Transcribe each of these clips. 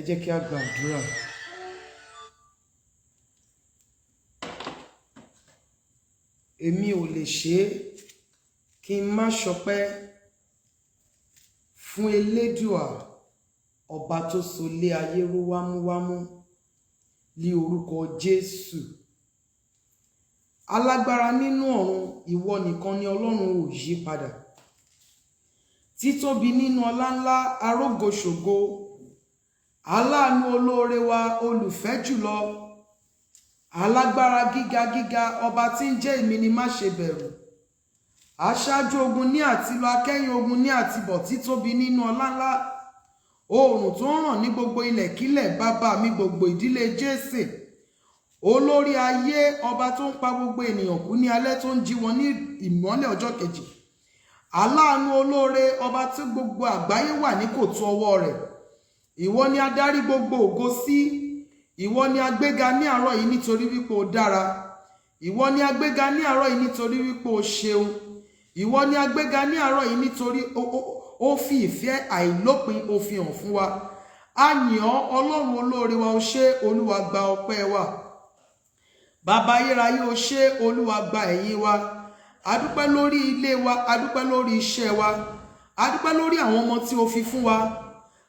jẹ́ kí a gba àdúrà. Èmi ò lè ṣe é kí n má ṣọpẹ́ fún Elédùà ọba tó so lé ayé ró wámúwámú ní orúkọ Jésù. Alágbára nínú ọ̀run, ìwọ nìkan ni Ọlọ́run ò yí padà. Títóbi nínú ọlá ńlá, arógoṣògo, aláàánú olóore wa, olùfẹ́ jùlọ, alágbára gíga gíga, ọba tí ń jẹ́ èmi ni má ṣe bẹ̀rù. Aṣáájú ogun ní àtilọ, akẹ́yìn ogun ní àtibọ̀, títóbi nínú ọlá ńlá, oòrùn tó ń ràn ní gbogbo ilẹ̀kílẹ̀, bàbá mi gbogbo ìdílé Jésè, olórí ayé, ọba tó ń pa gbogbo ènìyàn kú ní alẹ́, tó ń jí wọn ní ìmọ́lẹ̀ ọjọ́ kejì, aláàánú olóore, ọba tí gbogbo àgbáyé wà ní kòtò ọwọ́ rẹ̀. Ìwọ ni adarí gbogbo ògo sí, ìwọ ni agbéga ní àárọ̀ yìí nítorí wípé o dára, ìwọ ni agbéga ní àárọ̀ yìí nítorí wípé o ṣeun, ìwọ ni agbéga ní àárọ̀ yìí nítorí ó fi ìfẹ́ àìlópin ó fi hàn fún wa. A yìn ọ́ Ọlọ́run olóore wa, o ṣé, Olúwa gba ọpẹ́ wa. Bàbá ayérayé, o ṣé, Olúwa gba ẹ̀yìn wa. A dúpẹ́ lórí ilé wa, a dúpẹ́ lórí iṣẹ́ wa, a dúpẹ́ lórí àwọn ọmọ tí o fi fún wa.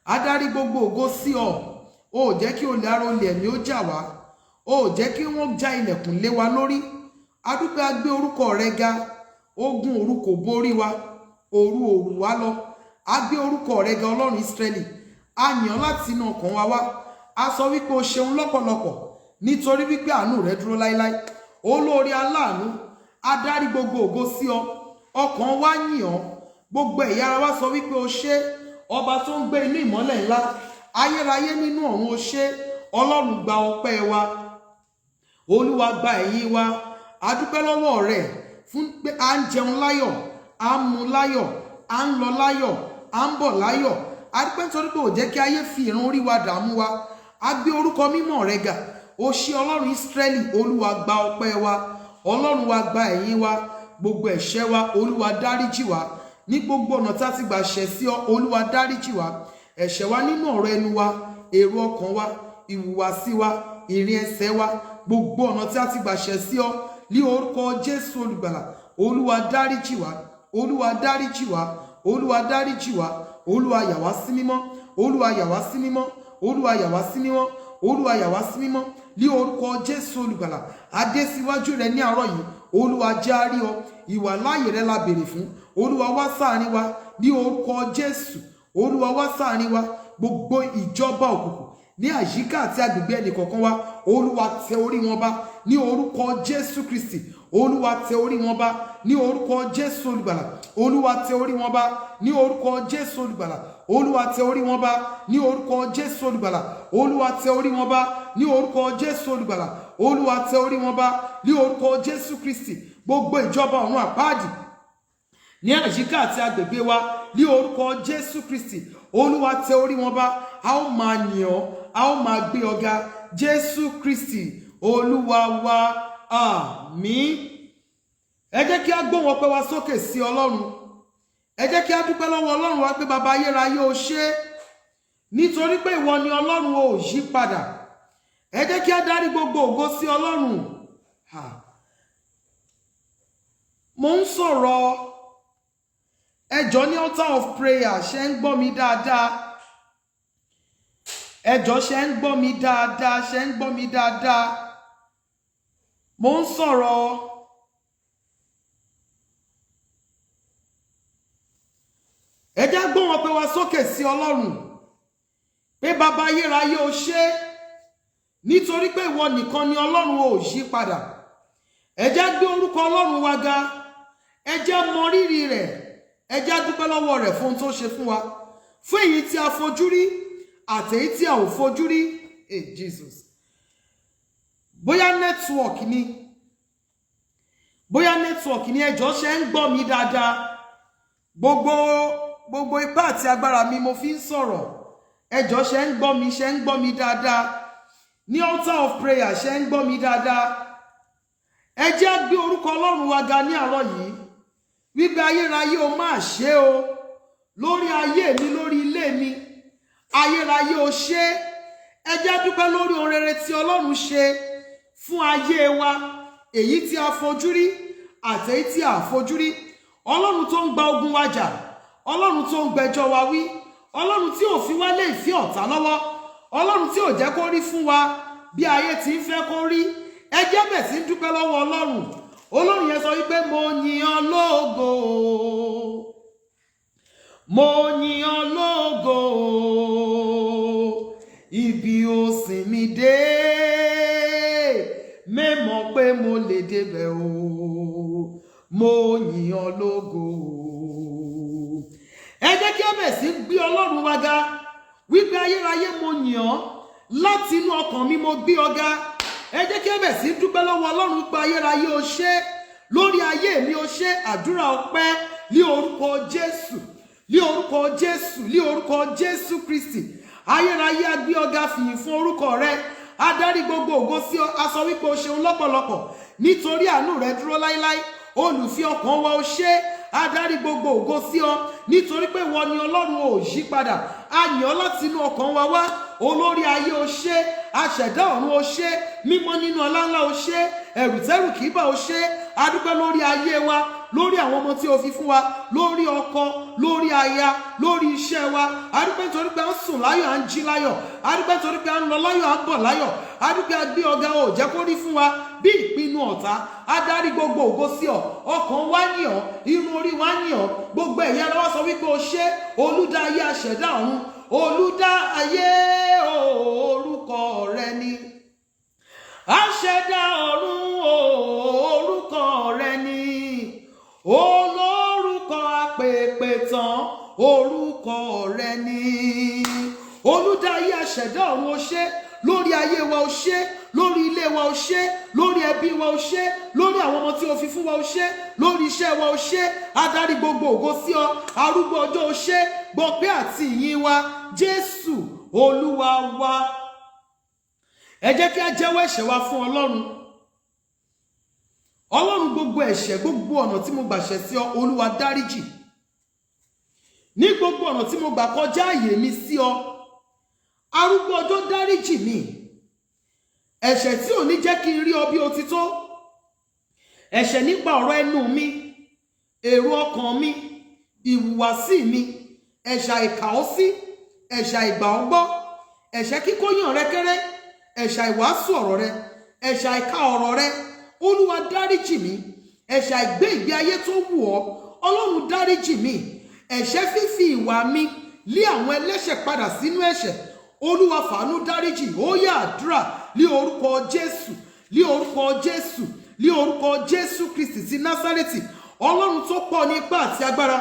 Adarí gbogbo ògo sí ọ. O jẹ́ kí olè ara olè ẹ̀mí ó jà wá, o jẹ́ kí wọ́n já ilẹ̀kùn lé wa lórí. A dúpẹ́, a gbé orúkọ rẹ ga. Ogun òru kò borí wa, òru òru wá lọ. A gbé orúkọ rẹ ga, Ọlọ́run Ísírẹ́lì. A yàn láti inú ọkàn wa wá. A sọ wípé o ṣeun lọ́pọ̀lọpọ̀ nítorí wípé àánú rẹ dúró láéláé. Olóore aláàánú, adarí gbogbo ògo sí ọ. Ọkàn wa yìn ọ́, gbogbo ẹ̀yà ara wa sọ wípé o ṣé, ọba tó ń gbé inú ìmọ́lẹ̀ ńlá, ayérayé nínú ọ̀run, o ṣé. Ọlọ́run gba ọpẹ́ wa, Olúwa gba ẹ̀yìn wa. A dúpẹ́ lọ́wọ́ rẹ fún pé à ń jẹun láyọ̀, à ń mu láyọ̀, à ń lọ láyọ̀, à ń bọ̀ láyọ̀. A dúpẹ́ nítorí pé ò jẹ́ kí ayé fi ìran orí wa dààmú wa. A gbé orúkọ mímọ́ rẹ ga, o ṣé Ọlọ́run Ísírẹ́lì. Olúwa gba ọpẹ́ wa, Ọlọ́run wa gba ẹ̀yìn wa. Gbogbo ẹ̀ṣẹ̀ wa, Olúwa dáríjì wá. Ní gbogbo ọ̀nà tá ti gbà ṣẹ̀ sí ọ, Olúwa dáríjì wá. Ẹ̀ṣẹ̀ wa nínú ọ̀rọ̀ ẹnu wa, èrò ọkàn wa, ìhùwàsí wa, ìrìn ẹsẹ̀ wa, gbogbo ọ̀nà tí a ti gbà ṣẹ̀ sí ọ, ní orúkọ Jésù olùgbàlà, Olúwa dáríjì wá, Olúwa dáríjì wá, Olúwa dáríjì wá. Olúwa yà wá sí mímọ́, Olúwa yà wá sí mímọ́, Olúwa yà wá sí mímọ́, Olúwa yà wá sí mímọ́, ní orúkọ Jésù olùgbàlà. A dé síwájú rẹ ní àárọ̀ yìí, Olúwa jẹ́ á rí ọ. Ìwà láàyè rẹ la béèrè fún. Olúwa wá sáàrin wa ní orúkọ Jésù. Olúwa wá sáàrin wa. Gbogbo ìjọba òkùnkùn ní àyíká àti agbègbè ẹnìkọ̀ọ̀kan wa, Olúwa tẹ orí wọn bá ní orúkọ Jésù Kristi. Olúwa tẹ orí wọn bá ní orúkọ Jésù olùgbàlà. Olúwa tẹ orí wọn bá ní orúkọ Jésù olùgbàlà. Olúwa tẹ orí wọn bá ní orúkọ Jésù olùgbàlà. Olúwa tẹ orí wọn bá ní orúkọ Jésù olùgbàlà. Olúwa tẹ orí wọn bá ní orúkọ Jésù Kristi. Gbogbo ìjọba ọ̀run àpáàdì ní àyíká àti agbègbè wa, ní orúkọ Jésù Kristi, Olúwa tẹ orí wọn bá. A ó máa yìn ọ́, a ó máa gbé ọ ga. Jésù Kristi Olúwa wa, àmín. Ẹ jẹ́ kí a gbóhùn ọpẹ́ wa sókè sí Ọlọ́run. Ẹ jẹ́ kí a dúpẹ́ lọ́wọ́ Ọlọ́run wa pé bàbá ayérayé, o ṣé, nítorí pé ìwọ ni Ọlọ́run, ò yí padà. Ẹ jẹ́ kí a dárí gbogbo ògo sí Ọlọ́run. Mo ń sọ̀rọ̀ ẹjọ́ ní altar of prayer, ṣé ń gbọ́ mi dáadáa? Ẹjọ́ ṣé ń gbọ́ mi dáadáa? Ṣé ń gbọ́ mi dáadáa? Mo ń sọ̀rọ̀ ẹ jẹ́ gbóhùn ọpẹ́ wa sókè sí Ọlọ́run pé bàbá ayérayé, o ṣé, nítorí pé ìwọ nìkan ni Ọlọ́run, ò yí padà. Ẹ jẹ́ gbé orúkọ Ọlọ́run wa ga, ẹ jẹ́ mọ rírì rẹ̀, ẹ jẹ́ dúpẹ́ lọ́wọ́ rẹ̀ fún ohun tó ṣe fún wa, fún èyí tí a fojú rí àtèyí tí a ò fojú rí. Jesus. Bóyá network ni ẹjọ́ ṣe ń gbọ́ mi dáadáa. Gbogbo ipá àti agbára mi mo fi ń sọ̀rọ̀. Ẹjọ́ ṣe ń gbọ́ mi dáadáa. Ní altar of prayer ṣe ń gbọ́ mi dáadáa. Ẹ jẹ́ gbé orúkọ Ọlọ́run wa ga ní àárọ̀ yìí. Wípé ayérayé, o máa ṣe o lórí ayé mi, lórí ilé mi. Ayérayé, o ṣé ẹ jẹ́ dúpẹ́ lórí ohun rere tí Ọlọ́run ṣe fún ayé wa, èyí tí a fojú rí àti èyí tí a fojú rí. Ọlọ́run tó ń gba ogun wa jà, Ọlọ́run tó ń gbẹjọ́ wa wí, Ọlọ́run tí ò fi wá lé ìfẹ́ ọ̀tá lọ́wọ́, Ọlọ́run tí ò jẹ́ kó rí fún wa bí ayé ti ń fẹ́ kó rí. Ẹ jẹ́ bẹ̀ sí dúpẹ́ lọ́wọ́ Ọlọ́run. Olórin yẹn sọ wípé mo yìn ọ́ lógo, mo yìn ọ́ lógo, ibi ó sìn mí dé, mẹ́mọ̀ pé mo lè débẹ̀ o, mo yìn ọ́ lógo. Ẹ jẹ́ kí ẹ bẹ̀ sí gbé Ọlọ́run wa ga wípé ayérayé mo yìn ọ́, láti inú ọkàn mi mo gbé ọ ga. Ẹ jẹ́ kí ẹ bẹ̀ sí dúpẹ́ lọ́wọ́ Ọlọ́run pé ayérayé o ṣé, lórí ayé mi o ṣé. Àdúrà ọpẹ́ ní orúkọ Jésù, ní orúkọ Jésù, ní orúkọ Jésù Kristi. Ayérayé a gbé ọ ga, fìyìn fún orúkọ rẹ. Adarí gbogbo ògo sí ọ, a sọ wípé o ṣeun lọ́pọ̀lọpọ̀ nítorí àánú rẹ dúró láíláí. Olùfẹ́ ọkàn wa o ṣé. Adarí gbogbo ògo sí ọ nítorí pé wọ́n ni Ọlọ́run ò yí padà. A yìn ọ́ láti inú ọkàn wa wá. Olórí ayé o ṣé, aṣẹ̀dá ọ̀run o ṣé, mímọ́ nínú ọlá ńlá o ṣé, ẹ̀rù tẹ́rù kì í bà o ṣé. A dúpẹ́ lórí ayé wa, lórí àwọn ọmọ tí o fi fún wa, lórí ọkọ, lórí aya, lórí iṣẹ́ wa. A dúpẹ́ nítorí pé à ń sùn láyọ̀, à ń jí láyọ̀. A dúpẹ́ nítorí pé à ń lọ láyọ̀, à ń bọ̀ láyọ̀. A dúpẹ́ a gbé ọ̀gá o jẹ́ kó rí fún wa bí ìpinnu ọ̀tá. Adarí gbogbo ògo sí ọ, ọkàn wa yìn ọ́, irun orí wa yìn ọ́, gbogbo ẹ̀yà ara wa sọ wípé o ṣé. Olùdá ayé, aṣẹ̀dá ọ̀run, olùdá ayé orúkọ rẹ ni, aṣẹ̀dá ọ̀run orúkọ rẹ ni, olórúkọ àpèpè tán orúkọ rẹ ni. Olùdá ayé, aṣẹ̀dá ọ̀run o ṣé, lórí ayé wa o ṣé, lórí ilé wa o ṣé, lórí ẹbí wa o ṣé, lórí àwọn ọmọ tí o fi fún wa o ṣé, lórí iṣẹ́ wa o ṣé. Adarí gbogbo ògo sí ọ, arúgbó ọjọ́ o ṣé. Gbọpẹ́ àti ìyìn wa Jésù Olúwa wa. Ẹ jẹ́ kí a jẹ́wọ́ ẹ̀ṣẹ̀ wa fún Ọlọ́run. Ọlọ́run, gbogbo ẹ̀ṣẹ̀, gbogbo ọ̀nà tí mo gbà ṣẹ̀ sí ọ, Olúwa dáríjì. Ní gbogbo ọ̀nà tí mo gbà kọjá àyè mi sí ọ, arúgbó ọjọ́ dáríjì mi. Ẹ̀ṣẹ̀ tí ò ní jẹ́ kí n rí ọ bí o ti tó, ẹ̀ṣẹ̀ nípa ọ̀rọ̀ ẹnu mi, èrò ọkàn mi, ìhùwàsí mi, ẹ̀ṣẹ̀ àìkàọ́sí, ẹ̀ṣẹ̀ àìgbà ọgbọ́, ẹ̀ṣẹ̀ kíkóyàn rẹ kéré, ẹ̀ṣẹ̀ àìwàásù ọ̀rọ̀ rẹ, ẹ̀ṣẹ̀ àìka ọ̀rọ̀ rẹ. Olúwa dáríjì mi. Ẹ̀ṣẹ̀ àìgbé ìgbé ayé tó wù ọ́, Ọlọ́run dáríjì mi. Ẹ̀ṣẹ̀ fífi ìwà mi lé àwọn ẹlẹ́ṣẹ̀ padà sínú ẹ̀ṣẹ̀, Olúwa fàánú dáríjì. Ó yá àdúrà ní orúkọ Jésù, ní orúkọ Jésù, ní orúkọ Jésù Kristi ti Násárẹ́tì. Ọlọ́run tó pọ̀ ní ipá àti agbára,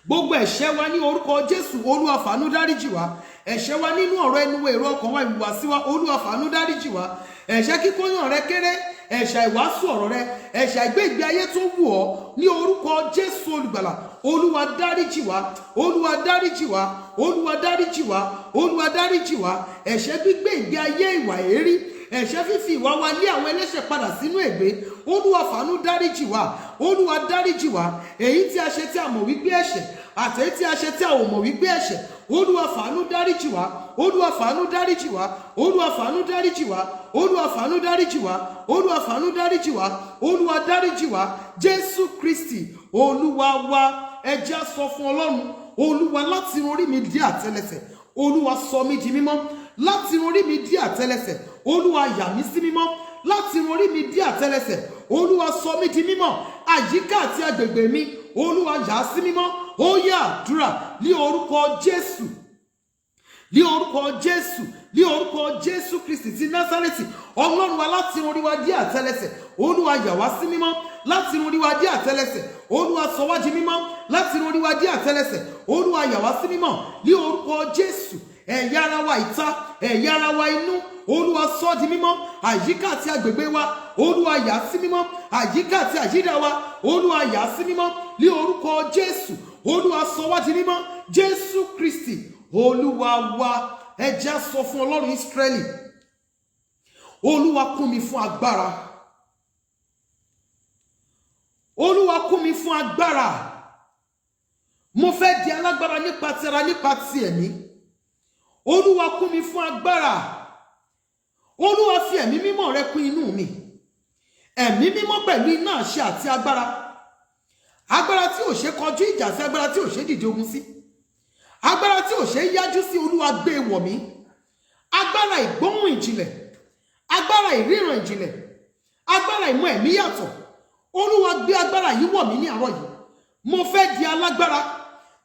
gbogbo ẹ̀ṣẹ̀ wa ní orúkọ Jésù, Olúwa fàánú dáríjì wá. Ẹ̀ṣẹ̀ wa nínú ọ̀rọ̀ ẹnu wa, èrò ọkàn wa, ìhùwàsí wa, Olúwa fàánú dáríjì wá. Ẹ̀ṣẹ̀ kíkóyàn rẹ kéré, ẹ̀ṣẹ̀ ìwàásù ọ̀rọ̀ rẹ, ẹ̀ṣẹ̀ àìgbé ìgbé ayé tó wù ọ́, ní orúkọ Jésù olùgbàlà, Olúwa dáríjì wá, Olúwa dáríjì wá, Olúwa dáríjì wá, Olúwa dáríjì wá. Ẹ̀ṣẹ̀ gbígbé ìgbé ayé ìwà èérí, ẹ̀ṣẹ̀ fífi ìwà wa lé àwọn ẹlẹ́ṣẹ̀ padà sínú ègbé, Olúwa fàánú dáríjì wá, Olúwa dáríjì wá. Èyí tí a ṣe tí a mọ̀ wípé ẹ̀ṣẹ̀, àti èyí tí a ṣe tí a ò mọ̀ wípé ẹ̀ṣẹ̀, Olúwa fàánú dáríjì wá, Olúwa fàánú dáríjì wá, Olúwa fàánú dáríjì wá, Olúwa fàánú dáríjì wá, Olúwa fàánú dáríjì wá, Olúwa dáríjì wá. Jésù Kristi Olúwa wa. Ẹ jẹ́ á sọ fún Ọlọ́run. Olúwa, láti orí mi dé àtẹ́lẹsẹ̀, Olúwa sọ mí di mímọ́. Láti orí mi dé àtẹ́lẹsẹ̀, Olúwa yà mí sí mímọ́. Láti orí mi dé àtẹ́lẹsẹ̀, Olúwa sọ mí di mímọ́. Àyíká àti agbègbè mi, Olúwa yà á sí mímọ́. Ó yá àdúrà ní orúkọ Jésù, ní orúkọ Jésù, ní orúkọ Jésù Kristi ti Násárẹ́tì. Ọlọ́run wa, láti orí wa dé àtẹ́lẹsẹ̀, Olúwa yà wá sí mímọ́. Láti orí wa dé àtẹ́lẹsẹ̀, Olúwa sọ wá di mímọ́. Láti orí wa dé àtẹ́lẹsẹ̀, Olúwa yà wá sí mímọ́. Ní orúkọ Jésù, ẹ̀yà ara wa ìta, ẹ̀yà ara wa inú, Olúwa sọ di mímọ́. Àyíká àti agbègbè wa, Olúwa yà sí mímọ́. Àyíká àti àyídà wa, Olúwa yà sí mímọ́. Ní orúkọ Jésù, Olúwa sọ wá di mímọ́. Jésù Kristi Olúwa wa. Ẹ jẹ́ á sọ fún Ọlọ́run Ísírẹ́lì. Olúwa kún mi fún agbára. Olúwa kún mi fún agbára. Mo fẹ́ di alágbára nípa ti ara, nípa ti ẹ̀mí. Olúwa kún mi fún agbára. Olúwa fi ẹ̀mí mímọ́ rẹ kún inú mi. Ẹ̀mí mímọ́ pẹ̀lú iná àṣẹ àti agbára. Agbára tí ò ṣe kọjú ìjà sí, agbára tí ò ṣe dìde ogun sí. Agbára tí ò ṣe yájú sí, Olúwa gbé wọ̀ mí. Agbára ìgbóhùn ìjìnlẹ̀. Agbára ìríran ìjìnlẹ̀. Agbára ìmọ̀ ẹ̀mí yàtọ̀. Olúwa gbé agbára yìí wọ̀ mí ní àárọ̀ yìí. Mo fẹ́ di alágbára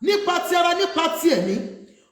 nípa ti ara, nípa ti ẹ̀mí.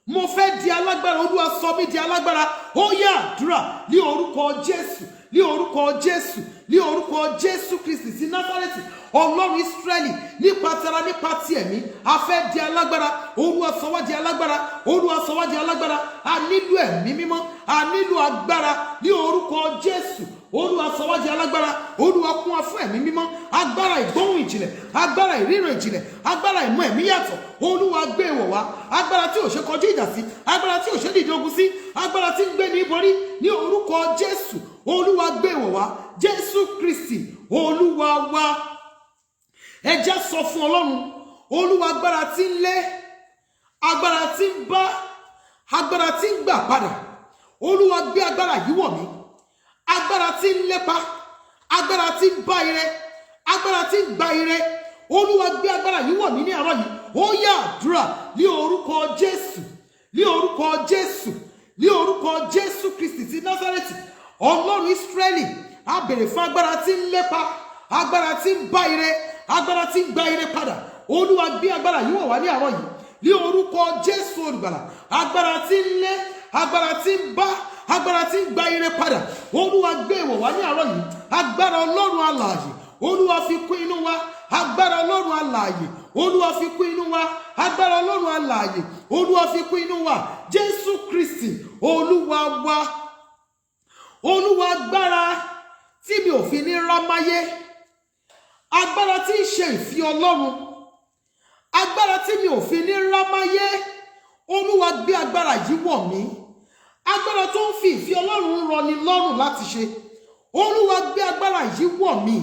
Mo fẹ́ di alágbára. Olúwa sọ mí di alágbára. Ó yá àdúrà ní orúkọ Jésù, ní orúkọ Jésù, ní orúkọ Jésù Kristi ti Násárẹ́tì, Ọlọ́run Ísírẹ́lì, nípa ti ara, nípa ti ẹ̀mí. A fẹ́ di alágbára. Olúwa sọ wá di alágbára. Olúwa sọ wá di alágbára. A nílò ẹ̀mí mímọ́. A nílò agbára ní orúkọ Jésù. Olúwa sọ wá di alágbára. Olúwa kún wa fún ẹ̀mí mímọ́. Agbára ìgbóhùn ìjìnlẹ̀. Agbára ìríran ìjìnlẹ̀. Agbára ìmọ̀ ẹ̀mí yàtọ̀. Olúwa gbé wọ̀ wá. Agbára tí ò ṣe kọjú ìjà sí. Agbára tí ò ṣe dìde ogun sí. Agbára tí ń gbé ní borí ní orúkọ Jésù. Olúwa gbé wọ̀ wá. Jésù Kristi Olúwa wa. Ẹ jẹ́ sọ fún Ọlọ́run. Olúwa agbára tí ń lé. Agbára tí ń bá. Agbára tí ń gbà padà. Olúwa gbé agbára yìí wọ̀ mí. Agbára tí ń lépa. Agbára tí ń bá ire. Agbára tí ń gba ire. Olúwa gbé agbára yìí wọ̀ mí ní àárọ̀ yìí. Ó yá àdúrà ní orúkọ Jésù, ní orúkọ Jésù, ní orúkọ Jésù Kristi ti Násárẹ́tì, Ọlọ́run Ísírẹ́lì. A béèrè fún agbára tí ń lépa, agbára tí ń bá ire, agbára tí ń gba ire padà. Olúwa gbé agbára yìí wọ̀ wá ní àárọ̀ yìí. Ní orúkọ Jésù olùgbàlà, agbára tí ń lé, agbára tí ń bá, agbára tí ń gba ire padà. Olúwa gbé wọ̀ wá ní àárọ̀ yìí. Agbára Ọlọ́run alààyè. Olúwa fi kún inú wa. Agbára Ọlọ́run alààyè. Olúwa fi kún inú wa. Agbára Ọlọ́run alààyè. Olúwa fi kún inú wa. Jésù Kristi Olúwa wa. Olúwa agbára tí mi ò fi ní rámáyé. Agbára tí ń ṣe ìfẹ́ Ọlọ́run. Agbára tí mi ò fi ní rámáyé. Olúwa gbé agbára yìí wọ̀ mí. Agbára tó ń fi ìfẹ́ Ọlọ́run rọni lọ́rùn láti ṣe. Olúwa gbé agbára yìí wọ̀ mí.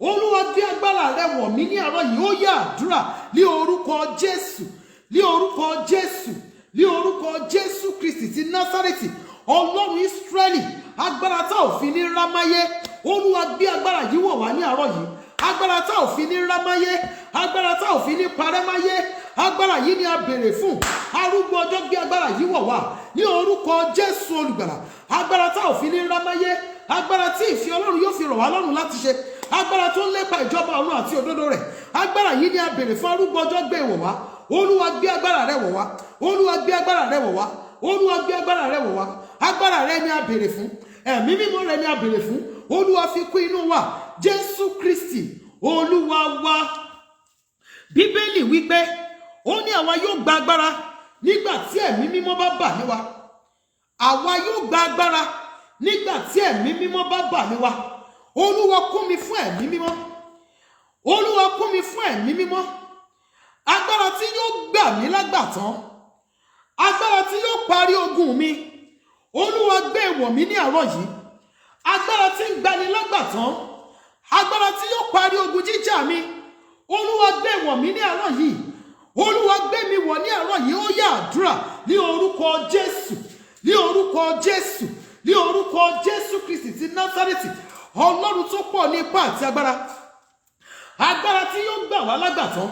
Olúwa gbé agbára rẹ wọ̀ mí ní àárọ̀ yìí. Ó yá àdúrà ní orúkọ Jésù, ní orúkọ Jésù, ní orúkọ Jésù Kristi ti Násárẹ́tì, Ọlọ́run Ísírẹ́lì. Agbára tá ò fi ní rámáyé. Olúwa gbé agbára yìí wọ̀ wá ní àárọ̀ yìí. Agbára tá ò fi ní rámáyé. Agbára tá ò fi ní parẹ́máyé. Agbára yìí ni a béèrè fún. Arúgbó ọjọ́ gbé agbára yìí wọ̀ wá ní orúkọ Jésù olùgbàlà. Agbára tá ò fi ní rámáyé. Agbára tí ìfẹ́ Ọlọ́run yóò fi rọ̀ wá lọ́rùn láti ṣe. Agbára tó ń lépa ìjọba ọ̀run àti òdodo rẹ̀. Agbára yìí ni a béèrè fún. Arúgbó ọjọ́ gbé wọ̀ wá. Olúwa gbé agbára rẹ wọ̀ wá. Olúwa gbé agbára rẹ wọ̀ wá. Olúwa gbé agbára rẹ wọ̀ wá. Agbára rẹ ni a béèrè fún. Ẹ̀mí mímọ́ rẹ ni a béèrè fún. Olúwa fi kún inú wa. Jésù Kristi Olúwa wa. Bíbélì wípé ó ní àwa yóò gba agbára nígbà tí ẹ̀mí mímọ́ bá bà lé wa. Àwa yóò gba agbára nígbà tí ẹ̀mí mímọ́ bá bà lé wa. Olúwa kún mi fún ẹ̀mí mímọ́. Olúwa kún mi fún ẹ̀mí mímọ́. Agbára tí yóò gbà mí lágbàtán. Agbára tí yóò parí ogun mi. Olúwa gbé wọ̀ mí ní àárọ̀ yìí. Agbára tí ń gbani lágbàtán. Agbára tí yóò parí ogun jíjà mi. Olúwa gbé wọ̀ mí ní àárọ̀ yìí. Olúwa gbé mi wọ̀ ní àárọ̀ yìí. Ó yá àdúrà ní orúkọ Jésù, ní orúkọ Jésù, ní orúkọ Jésù Kristi ti Násárẹ́tì, Ọlọ́run tó pọ̀ ní ipá àti agbára. Agbára tí yóò gbà wá lágbàtán.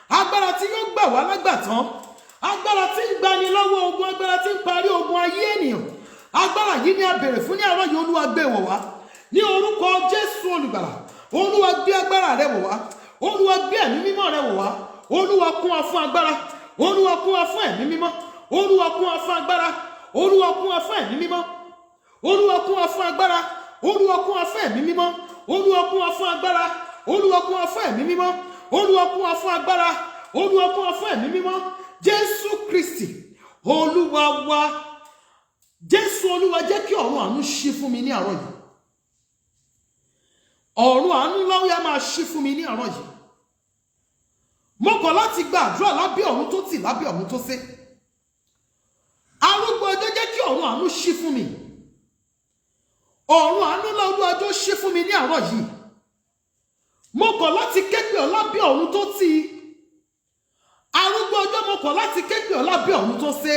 Agbára tí yóò gbà wá lágbàtán. Agbára tí ń gbani lọ́wọ́ ogun. Agbára tí ń parí ogun ayé ènìyàn. Agbára yìí ni a béèrè fún ní àárọ̀ yìí. Olúwa gbé wọ̀ wá ní orúkọ Jésù olùgbàlà. Olúwa gbé agbára rẹ wọ̀ wá. Olúwa gbé ẹ̀mí mímọ́ rẹ wọ̀ wá. Olúwa kún wa fún agbára. Olúwa kún wa fún ẹ̀mí mímọ́. Olúwa kún wa fún agbára. Olúwa kún wa fún ẹ̀mí mímọ́. Olúwa kún wa fún agbára. Olúwa kún wa fún ẹ̀mí mímọ́. Olúwa kún wa fún agbára. Olúwa kún wa fún ẹ̀mí mímọ́. Olúwa kún wa fún agbára. Olúwa kún wa fún ẹ̀mí mímọ́. Jésù Kristi Olúwa wa. Jésù Olúwa jẹ́ kí ọ̀run àánú ṣí fún mi ní àárọ̀ yìí. Ọ̀run àánú láwùyá máa ṣí fún mi ní àárọ̀ yìí. Mo kọ̀ láti gba àdúrà lábẹ́ ọ̀run tó tì, lábẹ́ ọ̀run tó sé. Arúgbó ọjọ́ jẹ́ kí ọ̀run àánú ṣí fún mi. Ọ̀run àánú láwùjọ ọjọ́ ṣí fún mi ní àárọ̀ yìí. Mo kọ̀ láti képe ọ lábẹ́ ọ̀run tó tì. Arúgbó ọjọ́ mo kọ̀ láti képe ọ lábẹ́ ọ̀run tó sé.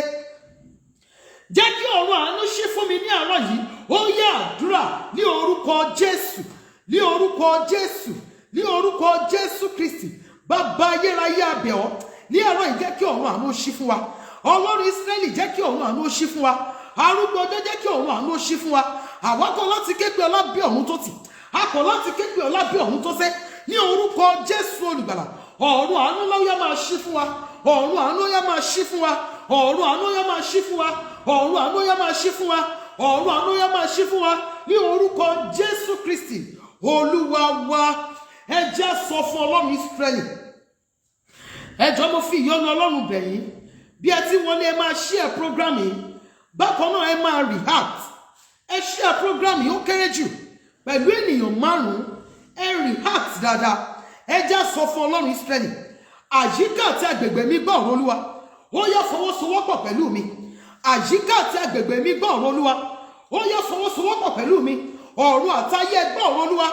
jẹ́ kí ọ̀run àánú ṣí fún mi ní àárọ̀ yìí. Ó yá àdúrà ní orúkọ Jésù, ní orúkọ Jésù, ní orúkọ Jésù Kristi. Bàbá ayérayé a bẹ̀ ọ́ ní àárọ̀ yìí, jẹ́ kí ọ̀run àánú ṣí fún wa. Ọlọ́run Ísírẹ́lì, jẹ́ kí ọ̀run àánú ṣí fún wa. Arúgbó ọjọ́, jẹ́ kí ọ̀run àánú ṣí fún wa. Àwa kọ̀ láti ké pe ọlá bí ọ̀run tó tì, a kọ̀ láti ké pe ọlá bí ọ̀run tó sẹ́. Ní orúkọ Jésù olùgbàlà, ọ̀run àánú ló yá máa ṣí fún wa. Ọ̀run àánú yá máa ṣí fún wa. Ọ̀run àánú yá máa ṣí fún wa. Ọ̀run àánú yá máa ṣí fún wa. Ọ̀run àánú yá máa ṣí fún wa. Ní orúkọ Jésù Kristi Olúwa wa. Ẹ jẹ́ sọ fún Ọlọ́run Ísírẹ́lì. Ẹ jọ̀ọ́ mo fi ìyọ́nú Ọlọ́run bẹ̀ yín, bí ẹ ti wọlé ẹ máa share program yìí, bákan náà ẹ máa react. Ẹ share program yìí ó kéré jù pẹ̀lú ènìyàn 5, ẹ react dáadáa. Ẹ jẹ́ sọ fún Ọlọ́run Ísírẹ́lì, àyíká àti agbègbè mi gbọ́ ọ̀rọ̀ Olúwa, ó yá fọwọ́sowọ́pọ̀ pẹ̀lú mi. Àyíká àti agbègbè mi gbọ́ ọ̀rọ̀ Olúwa, ó yá fọwọ́sowọ́pọ̀ pẹ̀lú mi. Ọ̀run àtayé gbọ́ ọ̀rọ̀ Olúwa,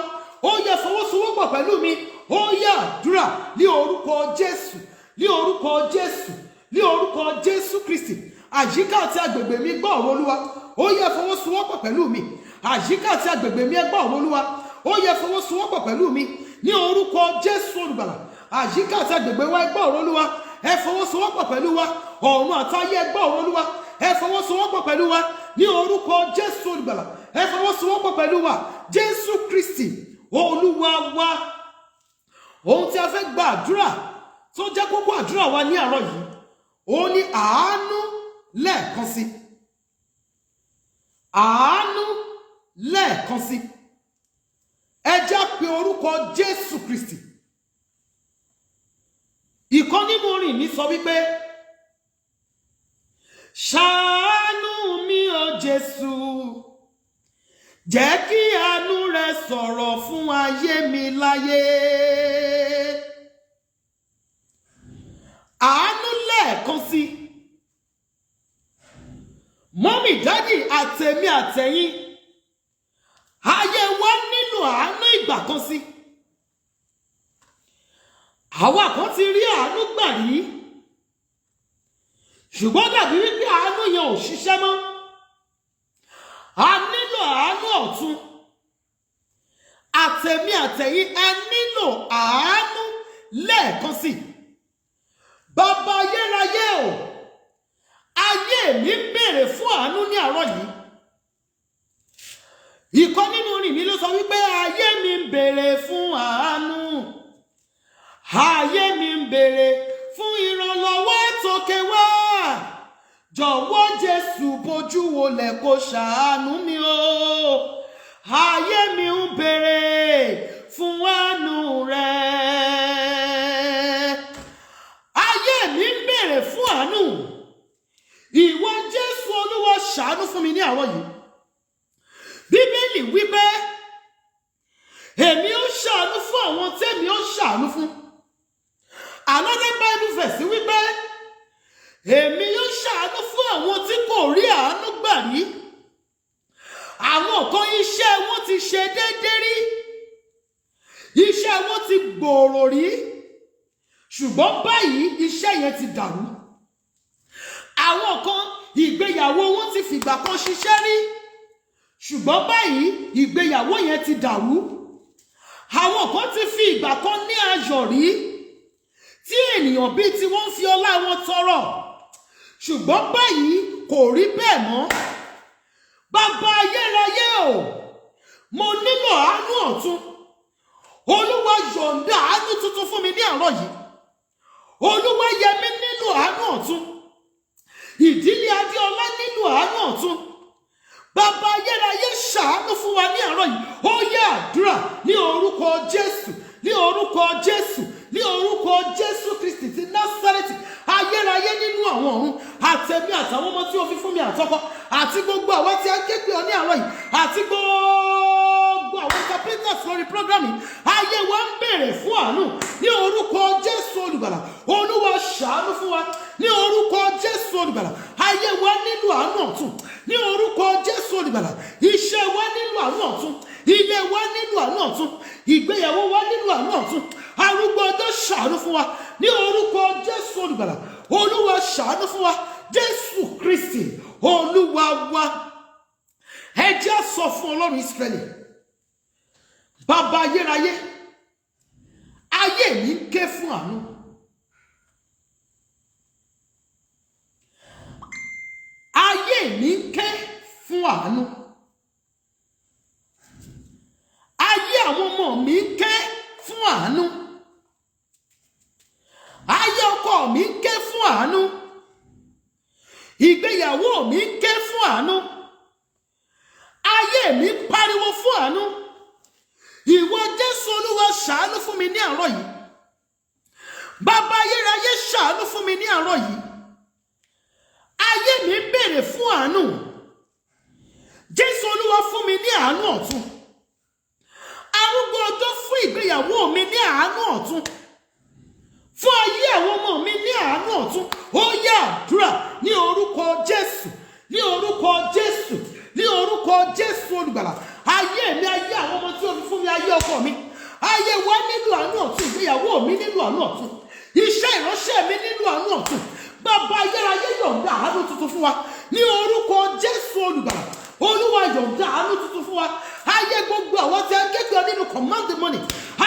ó yá fọwọ́sowọ́pọ̀ pẹ̀lú mi. Ó yá àdúrà ní orúkọ Jésù, ní orúkọ Jésù, ní orúkọ Jésù Kristi. Àyíká àti agbègbè mi gbọ́ ọ̀rọ̀ Olúwa, ó yá fọwọ́sowọ́pọ̀ pẹ̀lú mi. Àyíká àti agbègbè mi gbọ́ ọ̀rọ̀ Olúwa, ó yá fọwọ́sowọ́pọ̀ pẹ̀lú mi. Ní orúkọ Jésù olùgbàlà, àyíká àti agbègbè wa gbọ́ ọ̀rọ̀ Olúwa, ẹ fọwọ́sowọ́pọ̀ pẹ̀lú wa. Ọ̀run àtayé gbọ́ ọ̀rọ̀ Olúwa, ẹ fọwọ́sowọ́pọ̀ pẹ̀lú wa. Ní orúkọ Jésù olùgbàlà, ẹ fọwọ́sowọ́pọ̀ pẹ̀lú wa. Jésù Kristi Olúwa wa. Ohun tí a fẹ́ gba àdúrà tó jẹ́ kókó àdúrà wa ní àárọ̀ yìí, ó ní àánú lẹ́ẹ̀kan sí. Àánú lẹ́ẹ̀kan sí. Ẹ jẹ́ pe orúkọ Jésù Kristi. Ìkan nínú orin mi sọ wípé, ṣàánú mi o Jésù, jẹ́ kí àánú rẹ sọ̀rọ̀ fún ayé mi láyé. Àánú lẹ́ẹ̀kan sí. Mọ́mì, dádì, àtèmi àtẹ̀yin, ayé wa nílò àánú ìgbà kan sí. Àwa kan ti rí àánú gbà rí, ṣùgbọ́n dàbí wípé àánú yẹn ò ṣiṣẹ́ mọ́. A nílò àánú ọ̀tun. Àtèmi àtẹ̀yin, a nílò àánú lẹ́ẹ̀kan sí. Bàbá ayérayé o, ayé mi ń béèrè fún àánú ní àárọ̀ yìí. Ìkan nínú orin mi ló sọ wípé ayé mi ń béèrè fún àánú. Ayé mi ń béèrè fún ìrànlọ́wọ́ tókè wá. Jọ̀wọ́ Jésù bójú wọlé kó ṣàánú mi o. Ayé mi ń béèrè fún àánú rẹ. Ayé mi ń béèrè fún àánú. Ìwọ Jésù Olúwa ṣàánú fún mi ní àárọ̀ yìí. Bíbélì wípé èmi ó ṣàánú fún àwọn tẹ́mi ó ṣàánú fún. Another Bible verse wípé èmi yóò ṣàánú fún àwọn tí kò rí àánú gbà rí. Àwọn kan iṣẹ́ wọn ti ṣe déédéé rí, iṣẹ́ wọn ti gbòòrò rí, ṣùgbọ́n báyìí iṣẹ́ yẹn ti dàrú. Àwọn kan ìgbéyàwó wọn ti fìgbà kan ṣiṣẹ́ rí, ṣùgbọ́n báyìí ìgbéyàwó yẹn ti dàrú. Àwọn kan ti fi ìgbà kan ní ayọ̀ rí, tí ènìyàn bíi tí wọ́n fi ọlá wọn tọrọ, ṣùgbọ́n báyìí kò rí bẹ́ẹ̀ mọ́. Bàbá ayérayé o, mo nílò àánú ọ̀tun. Olúwa yọ̀ǹda àánú tuntun fún mi ní àárọ̀ yìí. Olúwa yẹ mí nílò àánú ọ̀tun. Ìdílé Adéọlá nílò àánú ọ̀tun. Bàbá ayérayé ṣàánú fún wa ní àárọ̀ yìí. Ó yá àdúrà ní orúkọ Jésù, ní orúkọ Jésù, ní orúkọ Jésù Kristi ti Násárẹ́tì. Ayérayé nínú àwọn ọ̀run, àtẹ̀mí àtàwọn ọmọ tí ó fi fún mi àtọkọ, àti gbogbo àwọn tí a ké pè ọ́ ní àárọ̀ yìí, àti gbogbo àwọn carpenters lórí program yìí. Ayé wa ń béèrè fún àánú ní orúkọ Jésù olùgbàlà. Olúwa ṣàánú fún wa ní orúkọ Jésù olùgbàlà. Ayé wa nílò àánú ọ̀tun ní orúkọ Jésù olùgbàlà. Iṣẹ́ wa nílò àánú ọ̀tun, ilé wa nílò àánú ọ̀tun, ìgbéyàwó wa nílò àánú ọ̀tun. Arúgbó ọjọ́ ṣàánú fún wa ní orúkọ Jésù olùgbàlà. Olúwa ṣàánú fún wa. Jésù Kristi Olúwa wa. Ẹ jẹ́ sọ fún Ọlọ́run Ísírẹ́lì, bàbá ayérayé, ayé mi ń ké fún àánú. Ayé mi ń ké fún àánú. Ayé àwọn ọmọ mi ń ké fún àánú. Ayé ọkọ mi ń ké fún àánú. Ìgbéyàwó mi ń ké fún àánú. Ayé mi ń pariwo fún àánú. Ìwọ Jésù Olúwa ṣàánú fún mi ní àárọ̀ yìí. Bàbá ayérayé ṣàánú fún mi ní àárọ̀ yìí. Ayé mi ń béèrè fún àánú. Jésù Olúwa fún mi ní àánú ọ̀tun. Arúgbó ọjọ́ fún ìgbéyàwó mi ní àánú ọ̀tun. Fún ayé àwọn ọmọ mi ní àánú ọ̀tun. Ó yá àdúrà ní orúkọ Jésù, ní orúkọ Jésù, ní orúkọ Jésù olùgbàlà. Ayé mi, ayé àwọn ọmọ tí o fi fún mi, ayé ọkọ mi. Ayé wa nílò àánú ọ̀tun, ìgbéyàwó mi nílò àánú ọ̀tun. Iṣẹ́ ìránṣẹ́ mi nílò àánú ọ̀tun. Bàbá ayérayé yọ̀ǹda àánú tuntun fún wa ní orúkọ Jésù olùgbàlà. Olúwa yọ̀ǹda àánú tuntun fún wa. Ayé gbogbo àwọn tí a kékeré nínú command the money.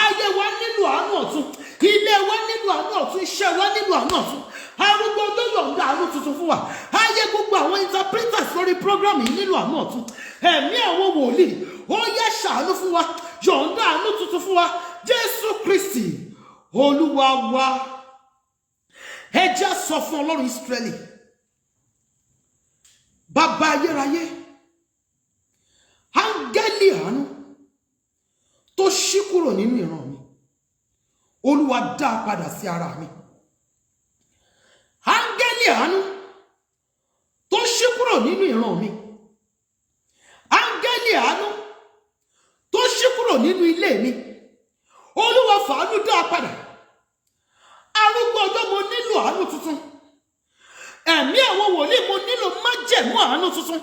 Ayé wa nílò àánú ọ̀tun. Ilé wa nílò àánú ọ̀tun. Iṣẹ́ wa nílò àánú ọ̀tun. Arúgbó tó yọ̀ǹda àánú tuntun fún wa. Ayé gbogbo àwọn interpreters lórí program yìí nílò àánú ọ̀tun. Ẹ̀mí àwọn wòlíì ó yẹ ṣàánú fún wa. Yọ̀ǹda àánú tuntun fún wa. Jésù Kristi Olúwa wa. Ẹ jẹ́ sọ fún Ọlọ́run Ísírẹ́lì, bàbá ayérayé, áńgẹ́lì àánú tó ṣí kúrò nínú ìran mi, Olúwa dá padà sí ara mi. Áńgẹ́lì àánú tó ṣí kúrò nínú ìran mi, áńgẹ́lì àánú tó ṣí kúrò nínú ilé mi, Olúwa fàánú dá padà. Arúgbó ọjọ́ mo nílò àánú tuntun. Ẹ̀mí àwọn wòlíì mo nílò májẹ̀mú àánú tuntun.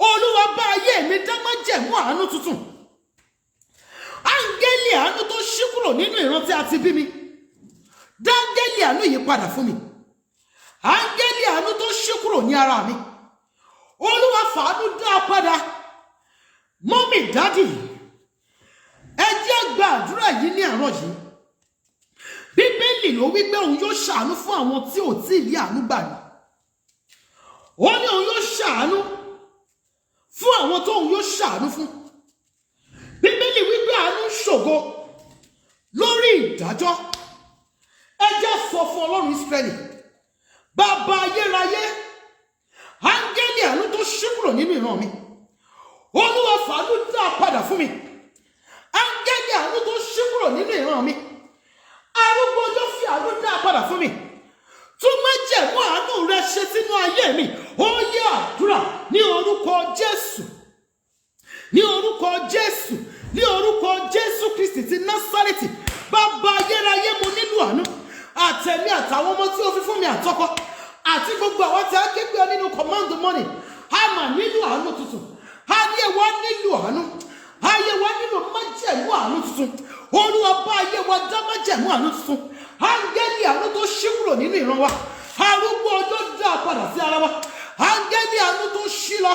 Olúwa bá ayé mi dá májẹ̀mú àánú tuntun. Áńgẹ́lì àánú tó ṣí kúrò nínú ìran tí a ti bí mi, dá áńgẹ́lì àánú yìí padà fún mi. Áńgẹ́lì àánú tó ṣí kúrò ní ara mi, Olúwa fàánú dá padà. Mọ́mì, dádì, ẹ jẹ́ gba àdúrà yìí ní àárọ̀ yìí. Bíbélì ló wí pé òun yóò ṣàánú fún àwọn tí ò tí ì rí àánú gbà ní. Ó ní òun yóò ṣàánú fún àwọn tó òun yóò ṣàánú fún. Bíbélì wí pé àánú ṣògo lórí ìdájọ́. Ẹ jẹ́ sọ fún Ọlọ́run Ísírẹ́lì, bàbá ayérayé, áńgẹ́lì àánú tó ṣí kúrò nínú ìran mi, Olúwa fàánú dá padà fún mi. Áńgẹ́lì àánú tó ṣí kúrò nínú ìran mi, arúgbó ọjọ́ fi àánú dá padà fún mi. Tún májẹ̀mú àánú rẹ ṣe sínú ayé mi. Ó yẹ àdúrà ní orúkọ Jésù, ní orúkọ Jésù, ní orúkọ Jésù Kristi ti Násárẹ́tì. Bàbá ayérayé, mo nílò àánú. Àtẹ̀mí àtàwọn ọmọ tí ó fi fún mi àtọkọ, àti gbogbo àwọn tí a ké pé nínú command the money. A mà nílò àánú tuntun. Ayé wa nílò àánú. Ayé wa nílò májẹ̀mú àánú tuntun. Olúwa bá ayé wa dá májẹ̀mú àánú tuntun. Áńgẹ́lì àánú tó ṣí kúrò nínú ìran wa, arúgbó ọjọ́ dá padà sí ara wa. Áńgẹ́lì àánú tó ṣí lọ,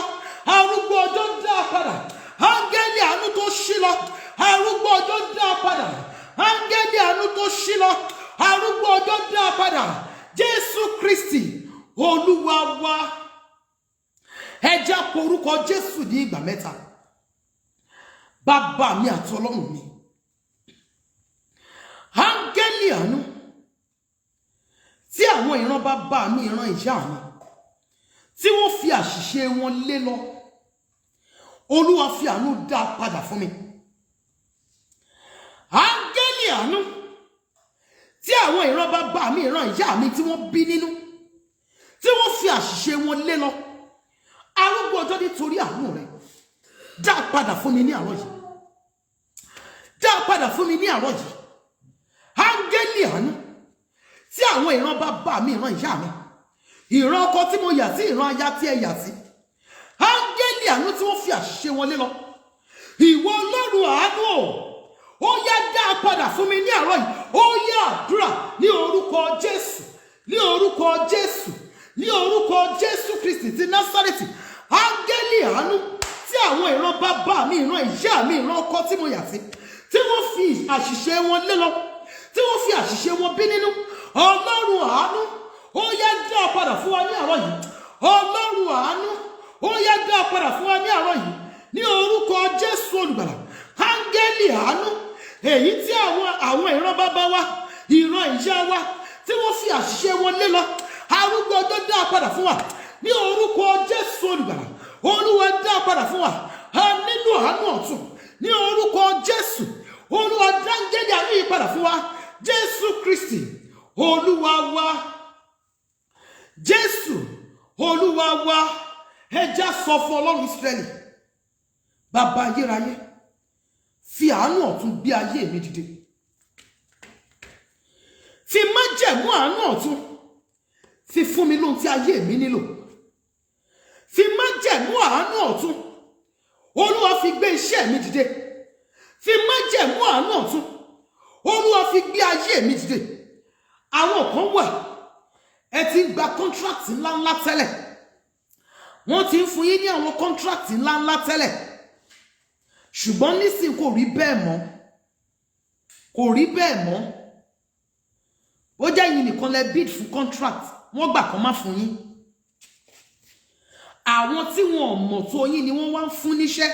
arúgbó ọjọ́ dá padà. Áńgẹ́lì àánú tó ṣí lọ, arúgbó ọjọ́ dá padà. Áńgẹ́lì àánú tó ṣí lọ, arúgbó ọjọ́ dá padà. Jésù Kristi Olúwa wa. Ẹ jẹ́ á pe orúkọ Jésù ní ìgbà mẹ́ta. Bàbá mi àti Ọlọ́run mi, áńgẹ́lì àánú tí àwọn ìran bàbá mi, ìran ìyá mi, tí wọ́n fi àṣìṣe wọn lé lọ, Olúwa fi àánú dá padà fún mi. Áńgẹ́lì àánú tí àwọn ìran bàbá mi, ìran ìyá mi tí wọ́n bí nínú, tí wọ́n fi àṣìṣe wọn lé lọ, arúgbó ọjọ́ nítorí àánú rẹ̀ dá padà fún mi ní àárọ̀ yìí. Dá padà fún mi ní àárọ̀ yìí. Áńgẹ́lì àánú tí àwọn ìran bàbá mi, ìran ìyá mi, ìran ọkọ tí mo yà sí, ìran aya tí ẹ yà sí, áńgẹ́lì àánú tí wọ́n fi àṣìṣe wọn lé lọ, ìwọ Ọlọ́run àánú ó yá dá padà fún mi ní àárọ̀ yìí. Ó yá àdúrà ní orúkọ Jésù, ní orúkọ Jésù, ní orúkọ Jésù Kristi ti Násárẹ́tì. Áńgẹ́lì àánú tí àwọn ìran bàbá mi, ìran ìyá mi, ìran ọkọ tí mo yà sí, tí wọ́n fi àṣìṣe wọn lé lọ, tí wọ́n fi àṣìṣe wọn bí nínú, Ọlọ́run àánú ó yá dá padà fún wa ní àárọ̀ yìí. Ọlọ́run àánú ó yá dá padà fún wa ní àárọ̀ yìí ní orúkọ Jésù olùgbàlà. Áńgẹ́lì àánú èyí tí àwọn ìran bàbá wa, ìran ìyá wa, tí wọ́n fi àṣìṣe wọn lé lọ, arúgbó ọjọ́ dá padà fún wa ní orúkọ Jésù olùgbàlà. Olúwa dá padà fún wa nínú àánú ọ̀tun ní orúkọ Jésù. Olúwa dá áńgẹ́lì àánú yìí padà fún wa. Jésù Kristi Olúwa wa. Jésù Olúwa wa. Ẹja sọ fún Ọlọ́run Ísírẹ́lì, bàbá ayérayé, fi àánú ọ̀tun gbé ayé mi dìde. Fi májẹ̀mú àánú ọ̀tun fi fún mi lóhun tí ayé mi nílò. Fi májẹ̀mú àánú ọ̀tun Olúwa fi gbé iṣẹ́ mi dìde. Fi májẹ̀mú àánú ọ̀tun Olúwa fi gbé ayé mi dìde. Àwọn kan wà, ẹ ti ń gba kọ́ńtrákìtì ńláńlá tẹ́lẹ̀. Wọ́n ti ń fún yín ní àwọn kọ́ńtrákìtì ńláńlá tẹ́lẹ̀. Ṣùgbọ́n nísìn kò rí bẹ́ẹ̀ mọ́. Kò rí bẹ́ẹ̀ mọ́. Ó jẹ́ yín nìkan lẹ bid fún contract, wọ́n gbà kán má fún yín. Àwọn tí wọn ò mọ̀ tó yín ni wọ́n wá ń fún níṣẹ́.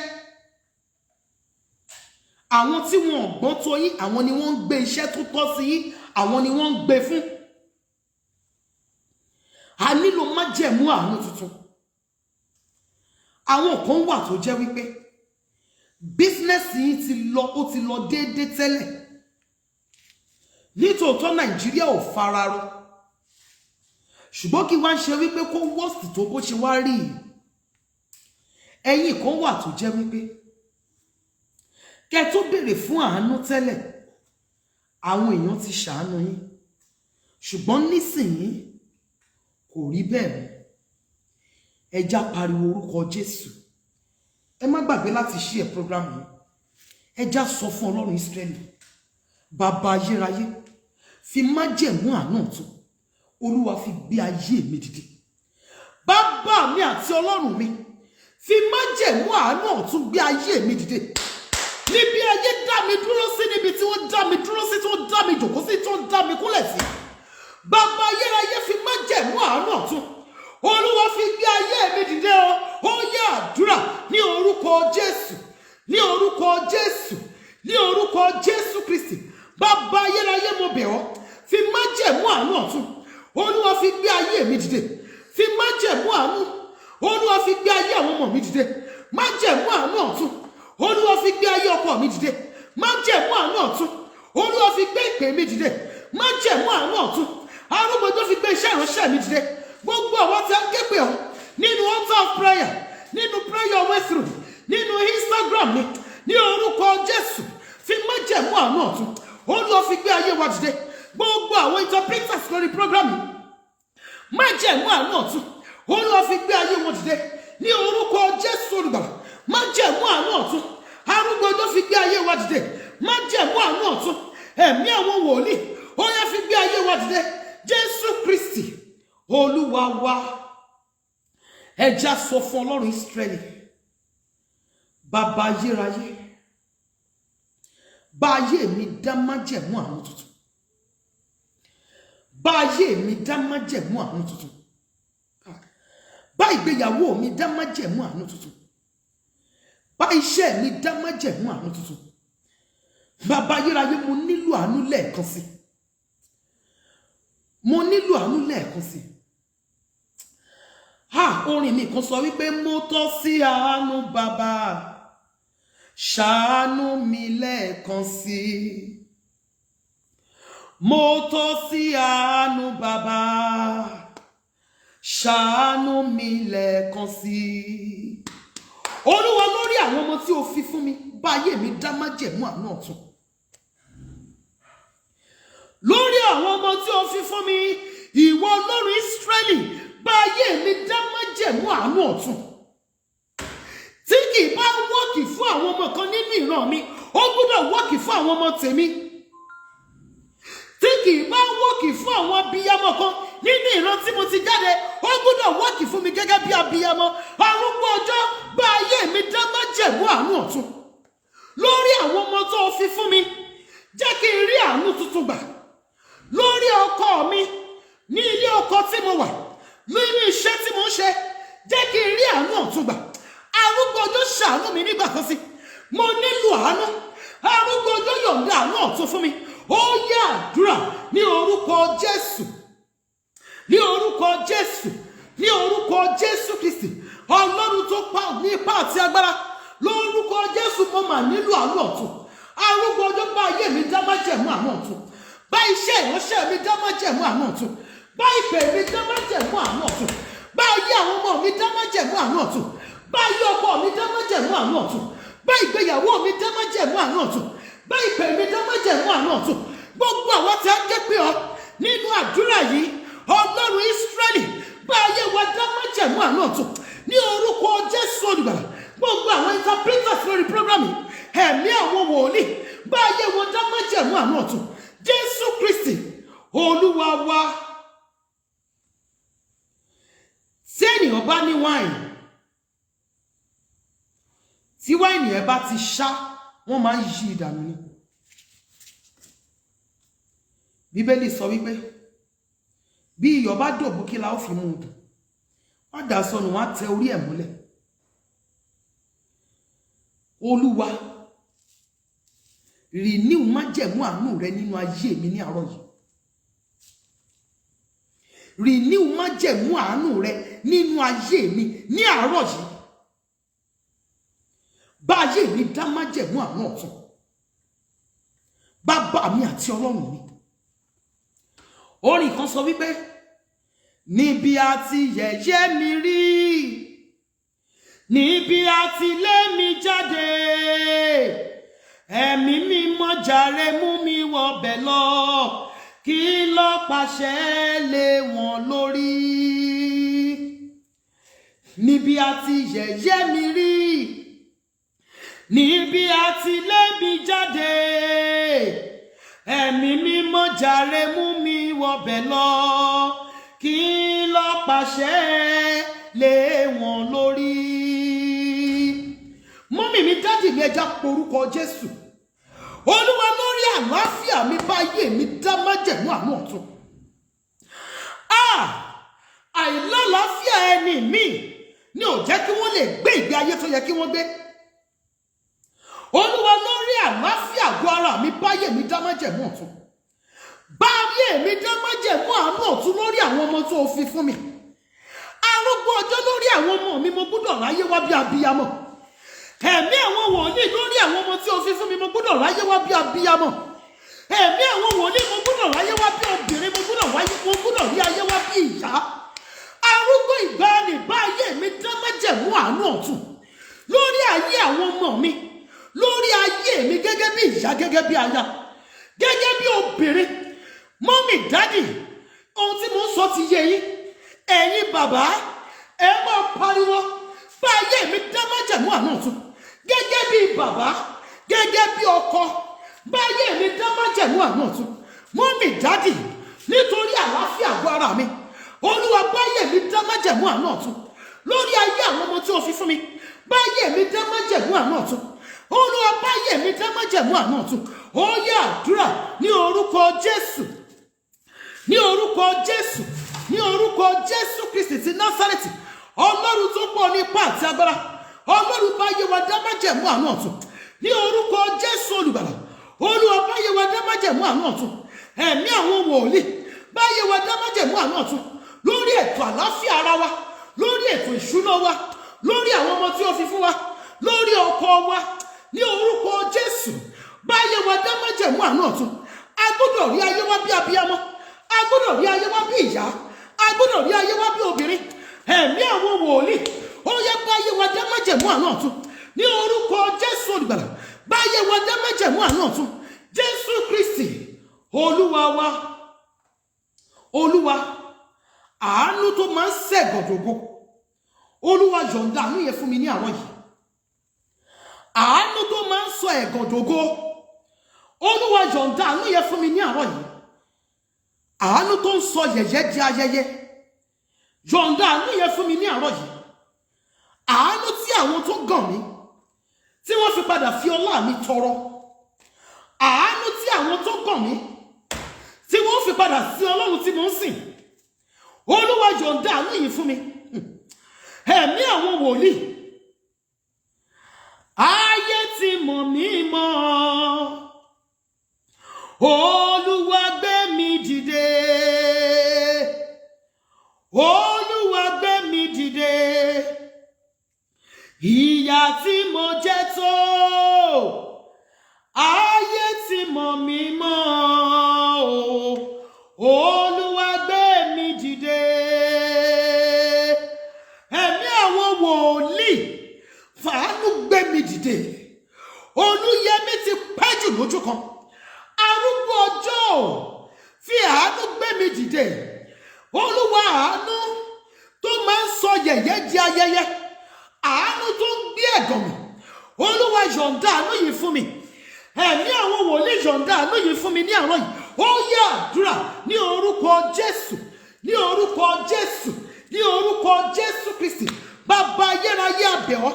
Àwọn tí wọn ò gbọ́n tó yín, àwọn ni wọ́n ń gbé iṣẹ́ tó tọ́ sí yín, àwọn ni wọ́n ń gbé fún. A nílò májẹ̀mú àánú tuntun. Àwọn kan wà tó jẹ́ wípé bísínẹ́sì yín ti lọ, ó ti lọ déédéé tẹ́lẹ̀. Nítòótọ́ Nàìjíríà ò fararọ. Ṣùgbọ́n kí wá ń ṣe wípé kó wọ́ọ̀sì tó bó ṣe wá rí. Ẹ̀yin kan wà tó jẹ́ wípé kẹ́ tó béèrè fún àánú tẹ́lẹ̀, àwọn èèyàn ti ṣàánú yín. Ṣùgbọ́n nísìnyí kò rí bẹ́ẹ̀ mọ́. Ẹja pariwo orúkọ Jésù. Ẹ má gbàgbé láti share program yìí. Ẹja sọ fún Ọlọ́run Ísírẹ́lì, bàbá ayérayé, fi májẹ̀mú àánú ọ̀tun Olúwa fi gbé ayé mi dìde. Bàbá mi àti Ọlọ́run mi, fi májẹ̀mú àánú ọ̀tun gbé ayé mi dìde. Níbi ayé dá mi dúró sí, níbi tí wọ́n dá mi dúró sí, tí wọ́n dá mi jókòó sí, tí wọ́n dá mi kúnlẹ̀ sí. Bàbá ayérayé, fi májẹ̀mú àánú ọ̀tun Olúwa fi gbé ayé mi dìde o. Ó yá àdúrà ní orúkọ Jésù, ní orúkọ Jésù, ní orúkọ Jésù Kristi. Bàbá ayérayé, mo bẹ̀ ọ́, fi májẹ̀mú àánú ọ̀tun Olúwa fi gbé ayé mi dìde. Fi májẹ̀mú àánú Olúwa fi gbé ayé àwọn ọmọ mi dìde. Májẹ̀mú àánú ọ̀tun Olúwa fi gbé ayé ọkọ mi dìde. Májẹ̀mú àánú ọ̀tun Olúwa fi gbé ìpè mi dìde. Májẹ̀mú àánú ọ̀tun arúgbó tó fi gbé iṣẹ́ ìránṣẹ́ mi dìde. Gbogbo àwọn tí a ń ké pè ọ́ nínú altar of prayer, nínú prayer way through, nínú Instagram mi, ní orúkọ Jésù, fi májẹ̀mú àánú ọ̀tun Olúwa fi gbé ayé wa dìde. Gbogbo àwọn interpreters lórí program yìí, májẹ̀mú àánú ọ̀tun Olúwa fi gbé ayé wọn dìde ní orúkọ Jésù olùgbàlà. Májẹ̀mú àánú ọ̀tun arúgbó tó fi gbé ayé wa dìde. Májẹ̀mú àánú ọ̀tun ẹ̀mí àwọn wòlíì ó yá fi gbé ayé wa dìde. Jésù Kristi Olúwa wa. Ẹja sọ fún Ọlọ́run Ísírẹ́lì, bàbá ayérayé, bá ayé mi dá májẹ̀mú àánú tuntun. Bá ayé mi dá májẹ̀mú àánú tuntun. Bá ìgbéyàwó mi dá májẹ̀mú àánú tuntun. Bá iṣẹ́ mi dá májẹ̀mú àánú tuntun. Bàbá ayérayé, mo nílò àánú lẹ́ẹ̀kan sí. Mo nílò àánú lẹ́ẹ̀kan sí. Orin mi kan sọ wípé mo tọ́ sí àánú bàbá, ṣàánú mi lẹ́ẹ̀kan sí. Mo tọ́ sí àánú bàbá, ṣàánú mi lẹ́ẹ̀kan sí. Olúwa, lórí àwọn ọmọ tí o fi fún mi, bá ayé mi dá májẹ̀mú àánú ọ̀tun. Lórí àwọn ọmọ tí o fi fún mi, ìwọ Ọlọ́run Ísírẹ́lì, bá ayé mi dá májẹ̀mú àánú ọ̀tun. Tí kì í bá wọ́ọ̀kì fún àwọn ọmọ kan nínú ìran mi, ó gbọ́dọ̀ wọ́ọ̀kì fún àwọn ọmọ tèmi. Tí kì í bá wọ́ọ̀kì fún àwọn abiyamọ kan nínú ìran tí mo ti jáde ó gbọ́dọ̀ wọ́ọ̀kì fún mi gẹ́gẹ́ bí abiyamọ. Arúgbó ọjọ́ bá ayé mi dá májẹ̀mú àánú ọ̀tun lórí àwọn ọmọ tó fi fún mi. Jẹ́ kí n rí àánú tuntun gbà lórí ọkọ mi ní ilé ọkọ tí mo wà, nínú iṣẹ́ tí mo ń ṣe. Jẹ́ kí n rí àánú ọ̀tun gbà. Arúgbó ọjọ́ ṣàánú mi nígbà kan sí. Mo nílò àánú. Arúgbó ọjọ́ yọ̀ǹda àánú ọ̀tun fún mi. Ó yá àdúrà ní orúkọ Jésù, ní orúkọ Jésù, ní orúkọ Jésù Kristi, Ọlọ́run tó pa ní ipá àti agbára. Lórúkọ Jésù mo mà nílò àánú ọ̀tun. Arúgbó ọjọ́ bá ayé mi dá májẹ̀mú àánú ọ̀tun. Bá iṣẹ́ ìránṣẹ́ mi dá májẹ̀mú àánú ọ̀tun. Bá ìpè mi dá májẹ̀mú àánú ọ̀tun. Bá ayé àwọn ọmọ mi dá májẹ̀mú àánú ọ̀tun. Bá ayé ọkọ mi dá májẹ̀mú àánú ọ̀tun. Bá ìgbéyàwó mi dá májẹ̀mú àánú ọ̀tun. Bá ìpè mi dá májẹ̀mú àánú ọ̀tun. Gbogbo àwọn tí a ké pè ọ́ nínú àdúrà yìí, Ọlọ́run Ísírẹ́lì, bá ayé wa dá májẹ̀mú àánú ọ̀tun ní orúkọ Jésù Olùgbàlà. Gbogbo àwọn interpreters lórí program yìí, ẹ̀mí àwọn wòlíì, bá ayé wọn dá májẹ̀mú àánú ọ̀tun. Jésù Kristi Olúwa wa. Tí ènìyàn bá ní wáìnì, tí wáìnì ẹ bá ti ṣá, wọ́n máa ń yí ìdànù ni. Bíbélì sọ wípé bí iyọ̀ bá dòbú kí la ó fi mú un dùn, wọ́n dà sọnù, wọ́n á tẹ orí ẹ̀ mọ́lẹ̀. Olúwa, renew májẹ̀mú àánú rẹ nínú ayé mi ní àárọ̀ yìí. Renew májẹ̀mú àánú rẹ nínú ayé mi ní àárọ̀ yìí. Bá ayé mi dá májẹ̀mú àánú ọ̀tun. Bàbá mi àti Ọlọ́run mi. Orin kan sọ wípé níbi àti yẹ̀yẹ́ mi rí, níbi àti lé mi jáde, ẹ̀mí mímọ́ jàre mú mi wọbẹ̀ lọ, kí lọ pàṣẹ lé wọn lórí. Níbi àti yẹ̀yẹ́ mi rí, níbi àti lé mi jáde, ẹ̀mí mímọ́ jàre mú mi wọbẹ̀ lọ, kí lọ pàṣẹ lé wọn lórí. Mọ́mì mi, dádì mi, ẹja porúkọ Jésù. Olúwa, lórí àlàáfíà mi, bá ayé mi dá májẹ̀mú àánú ọ̀tun. Àìlálàáfíà ẹni mi ni ò jẹ́ kí wọ́n lè gbé ìgbé ayé tó yẹ kí wọ́n gbé. Olúwa, lórí àlàáfíà àgọ́ ara mi, bá ayé mi dá májẹ̀mú ọ̀tun. Bá ayé mi dá májẹ̀mú àánú ọ̀tun lórí àwọn ọmọ tó fi fún mi. Arúgbó ọjọ́, lórí àwọn ọmọ mi, mo gbọ́dọ̀ ráyé wá bí abiyamọ. Ẹ̀mí àwọn wòlíì, lórí àwọn ọmọ tí o fi fún mi, mo gbọ́dọ̀ ráyé wá bí abiyamọ. Ẹ̀mí àwọn wòlíì, mo gbọ́dọ̀ ráyé wá bí obìnrin, mo gbọ́dọ̀ rí ayé wá bí ìyá. Arúgbó ìgbàanì, bá ayé mi dá májẹ̀mú àánú ọ̀tun lórí ayé àwọn ọmọ mi, lórí ayé mi gẹ́gẹ́ bí ìyá, gẹ́gẹ́ bí aya, gẹ́gẹ́ bí obìnrin. Mọ́mì, dádì, ohun tí mo ń sọ ti yé yín. Ẹ̀yin bàbá, ẹ máa pariwo, bá ayé mi dá májẹ̀mú àánú ọ̀tun gẹ́gẹ́ bí bàbá, gẹ́gẹ́ bí ọkọ. Bá ayé mi dá májẹ̀mú àánú ọ̀tun. Mọ́mì, dádì, nítorí àlàáfíà àgọ́ ara mi, Olúwa, bá ayé mi dá májẹ̀mú àánú ọ̀tun lórí ayé àwọn ọmọ tí o fi fún mi. Bá ayé mi dá májẹ̀mú àánú ọ̀tun. Olúwa, bá ayé mi dá májẹ̀mú àánú ọ̀tun. Ó yá àdúrà ní orúkọ Jésù, ní orúkọ Jésù, ní orúkọ Jésù Kristi ti Násárẹ́tì. Ọlọ́run tó pọ̀ ní ipá àti agbára, Ọlọ́run, bá ayé wa dá májẹ̀mú àánú ọ̀tun ní orúkọ Jésù Olùgbàlà. Olúwa, bá ayé wa dá májẹ̀mú àánú ọ̀tun. Ẹ̀mí àwọn wòlíì, bá ayé wa dá májẹ̀mú àánú ọ̀tun lórí ètò àlàáfíà ara wa, lórí ètò ìṣúná wa, lórí àwọn ọmọ tí ó fi fún wa, lórí ọkọ wa, ní orúkọ Jésù. Bá ayé wa dá májẹ̀mú àánú ọ̀tun. A gbọ́dọ̀ rí ayé wa bí abiyamọ, a gbọ́dọ̀ rí ayé wa bí ìyá, a gbọ́dọ̀ rí ayé wa bí obìnrin. Ẹ̀mí àwọn wòlíì, ó yẹ bá ayé wa dá májẹ̀mú àánú ọ̀tun ní orúkọ Jésù Olùgbàlà. Bá ayé wa dá májẹ̀mú àánú ọ̀tun. Jésù Kristi Olúwa wa. Olúwa, àánú tó máa ń ṣẹ̀gọ̀dọ̀gọ̀, Olúwa, yọ̀ǹda àánú yẹn fún mi ní àárọ̀ yìí. Àánú tó máa ń sọ ẹ̀gọ̀dọ̀gọ̀, Olúwa, yọ̀ǹda àánú yẹn fún mi ní àárọ̀ yìí. àánú tó ń sọ yẹ̀yẹ́ di ayẹyẹ, yọ̀ǹda àánú yẹn fún mi ní àárọ̀ yìí. Àánú tí àwọn tó gàn mí tí wọ́n fi padà fi ọlá mi tọrọ, àánú tí àwọn tó gàn mí tí wọ́n fi padà sí Ọlọ́run tí mo ń sìn. Olúwa yọ̀ǹda àánú yìí fún mi. Ẹ̀mí àwọn wòlíì, ayé ti mọ̀ mí mọ́, Olúwa gbé mi dìde, Olúwa gbé mi dìde. Ìyà tí mo jẹ tó, ayé ti mọ̀ mí mọ́, Olúwa gbé mi dìde. Ẹ̀mí àwọn wòlíì, fàánú gbé mi dìde. Olúyẹmí ti pẹ́ jù lójú kan, arúgbó ọjọ́, fi àánú gbé mi dìde. Olúwa, àánú tó máa ń sọ yẹ̀yẹ́ di ayẹyẹ, àánú tó ń gbé ẹ̀gàn mi. Olúwa yọ̀ǹda àánú yìí fún mi. Ẹ̀mí àwọn wòlíì yọ̀ǹda àánú yìí fún mi ní àárọ̀ yìí. Ó yá àdúrà ní orúkọ Jésù, ní orúkọ Jésù, ní orúkọ Jésù Kristi. Bàbá ayérayé a bẹ̀ ọ́.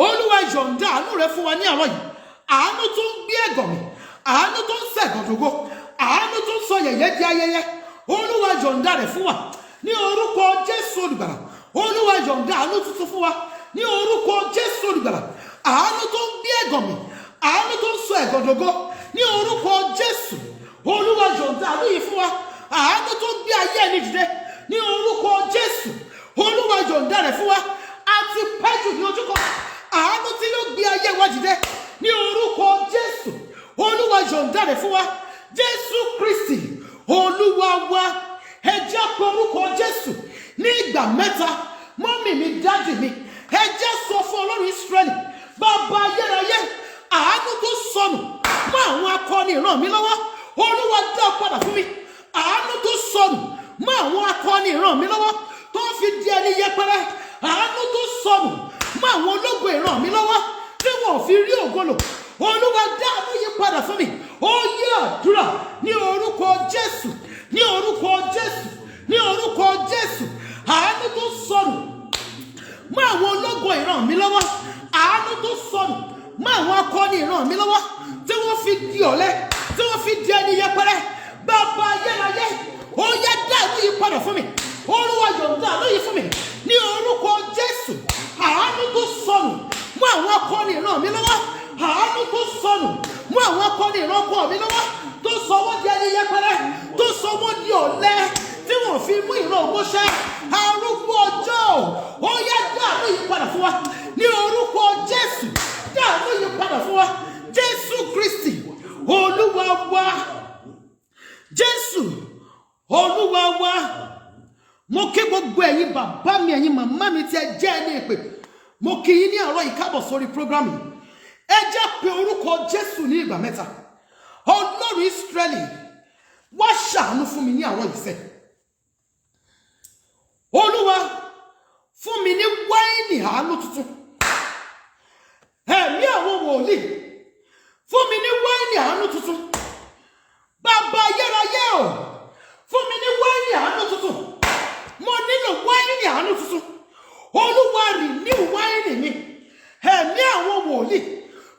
Olúwa yọ̀ǹda àánú rẹ fún wa ní àárọ̀ yìí. Àánú tó ń gbé ẹ̀gàn mi, àánú tó ń ṣẹ̀gàndògo, àánú tó ń sọ yẹ̀yẹ́ di ayẹyẹ. Olúwa yọ̀ǹda rẹ̀ fún wa ní orúkọ Jésù olùgbàlà. Olúwa yọ̀ǹda àánú tuntun fún wa ní orúkọ Jésù olùgbàlà. Àánú tó ń gbé ẹ̀gàn mi, àánú tó ń sọ ẹ̀gàndògo ní orúkọ Jésù. Olúwa yọ̀ǹda àánú yìí fún wa. Àánú tó ń gbé ayé ẹni dìde ní orúkọ Jésù. Olúwa yọ̀ǹda rẹ̀ fún wa. A ti pẹ́ jù ní ojú kan. Àánú tí yóò gbé ayé wa dìde ní orúkọ Jésù. Olúwa yọ̀ǹda rẹ̀ fún wa. Jésù Kristi Olúwa wa. Ẹ jẹ́ pé orúkọ Jésù ní ìgbà mẹ́ta. Mọ́mì mi, dáàdì mi, ẹ jẹ́ sọ fún Ọlọ́run Ísírẹ́lì, bàbá ayérayé, àánú tó sọnù mọ́ àwọn akọni ìran mi lọ́wọ́. Olúwa dá padà fún mi. Àánú tó sọnù mọ́ àwọn akọni ìran mi lọ́wọ́ tó fi di ẹni yẹpẹrẹ. Àánú tó sọnù mọ́ àwọn ológun ìran mi lọ́wọ́ tí wọn ò fi rí ògo lò. Olúwa dá àánú yí padà fún mi. Ó yẹ àdúrà ní orúkọ Jésù, ní orúkọ Jésù, ní orúkọ Jésù. Àánú tó sọnù mọ́ àwọn ológun ìran mi lọ́wọ́. Àánú tó sọnù mọ́ àwọn akọni ìran mi lọ́wọ́ tí wọ́n fi di ọ̀lẹ, tí wọ́n fi di ẹni yẹpẹrẹ. Bàbá ayérayé, ó yẹ dá àánú yí padà fún mi. Olúwa yọ̀ǹda àánú yí fún mi ní orúkọ Jésù. Àánú tó sọnù mọ́ àwọn akọni ìran mi lọ́wọ́. Àánú tó sọnù mọ́ àwọn akọni ìran ọkọ mi lọ́wọ́ tó sọ wọ́n di ẹni yẹpẹrẹ, tó sọ wọ́n di ọ̀lẹ tí wọ́n fi mú ìran ògo ṣẹ. Arúgbó ọjọ́, ó yẹ dá àánú yí padà fún wa ní orúkọ Jésù. Dá àánú yí padà fún wa. Jésù Kristi Olúwa wa. Jésù Olúwa wa. Mo kí gbogbo ẹ̀yin bàbá mi, ẹ̀yin màmá mi tí ẹ jẹ́ ẹni ìpè. Mo kí yín ní àárọ̀ yìí káàbọ̀ sórí prógrámù yìí. Ẹ jẹ́ pé orúkọ Jésù ní ìgbà mẹ́ta. Ọlọ́run Ísírẹ́lì, wá ṣàánú fún mi ní àárọ̀ yìí sẹ́. Olúwa, fún mi ní wáìnì àánú tuntun. Ẹ̀mí àwọn wòlíì, fún mi ní wáìnì àánú tuntun. Bàbá ayérayé o, fún mi ní wáìnì àánú tuntun. Mo nílò wáìnì àánú tuntun. Olúwa, renew wáìnì mi. Ẹ̀mí àwọn wòlíì,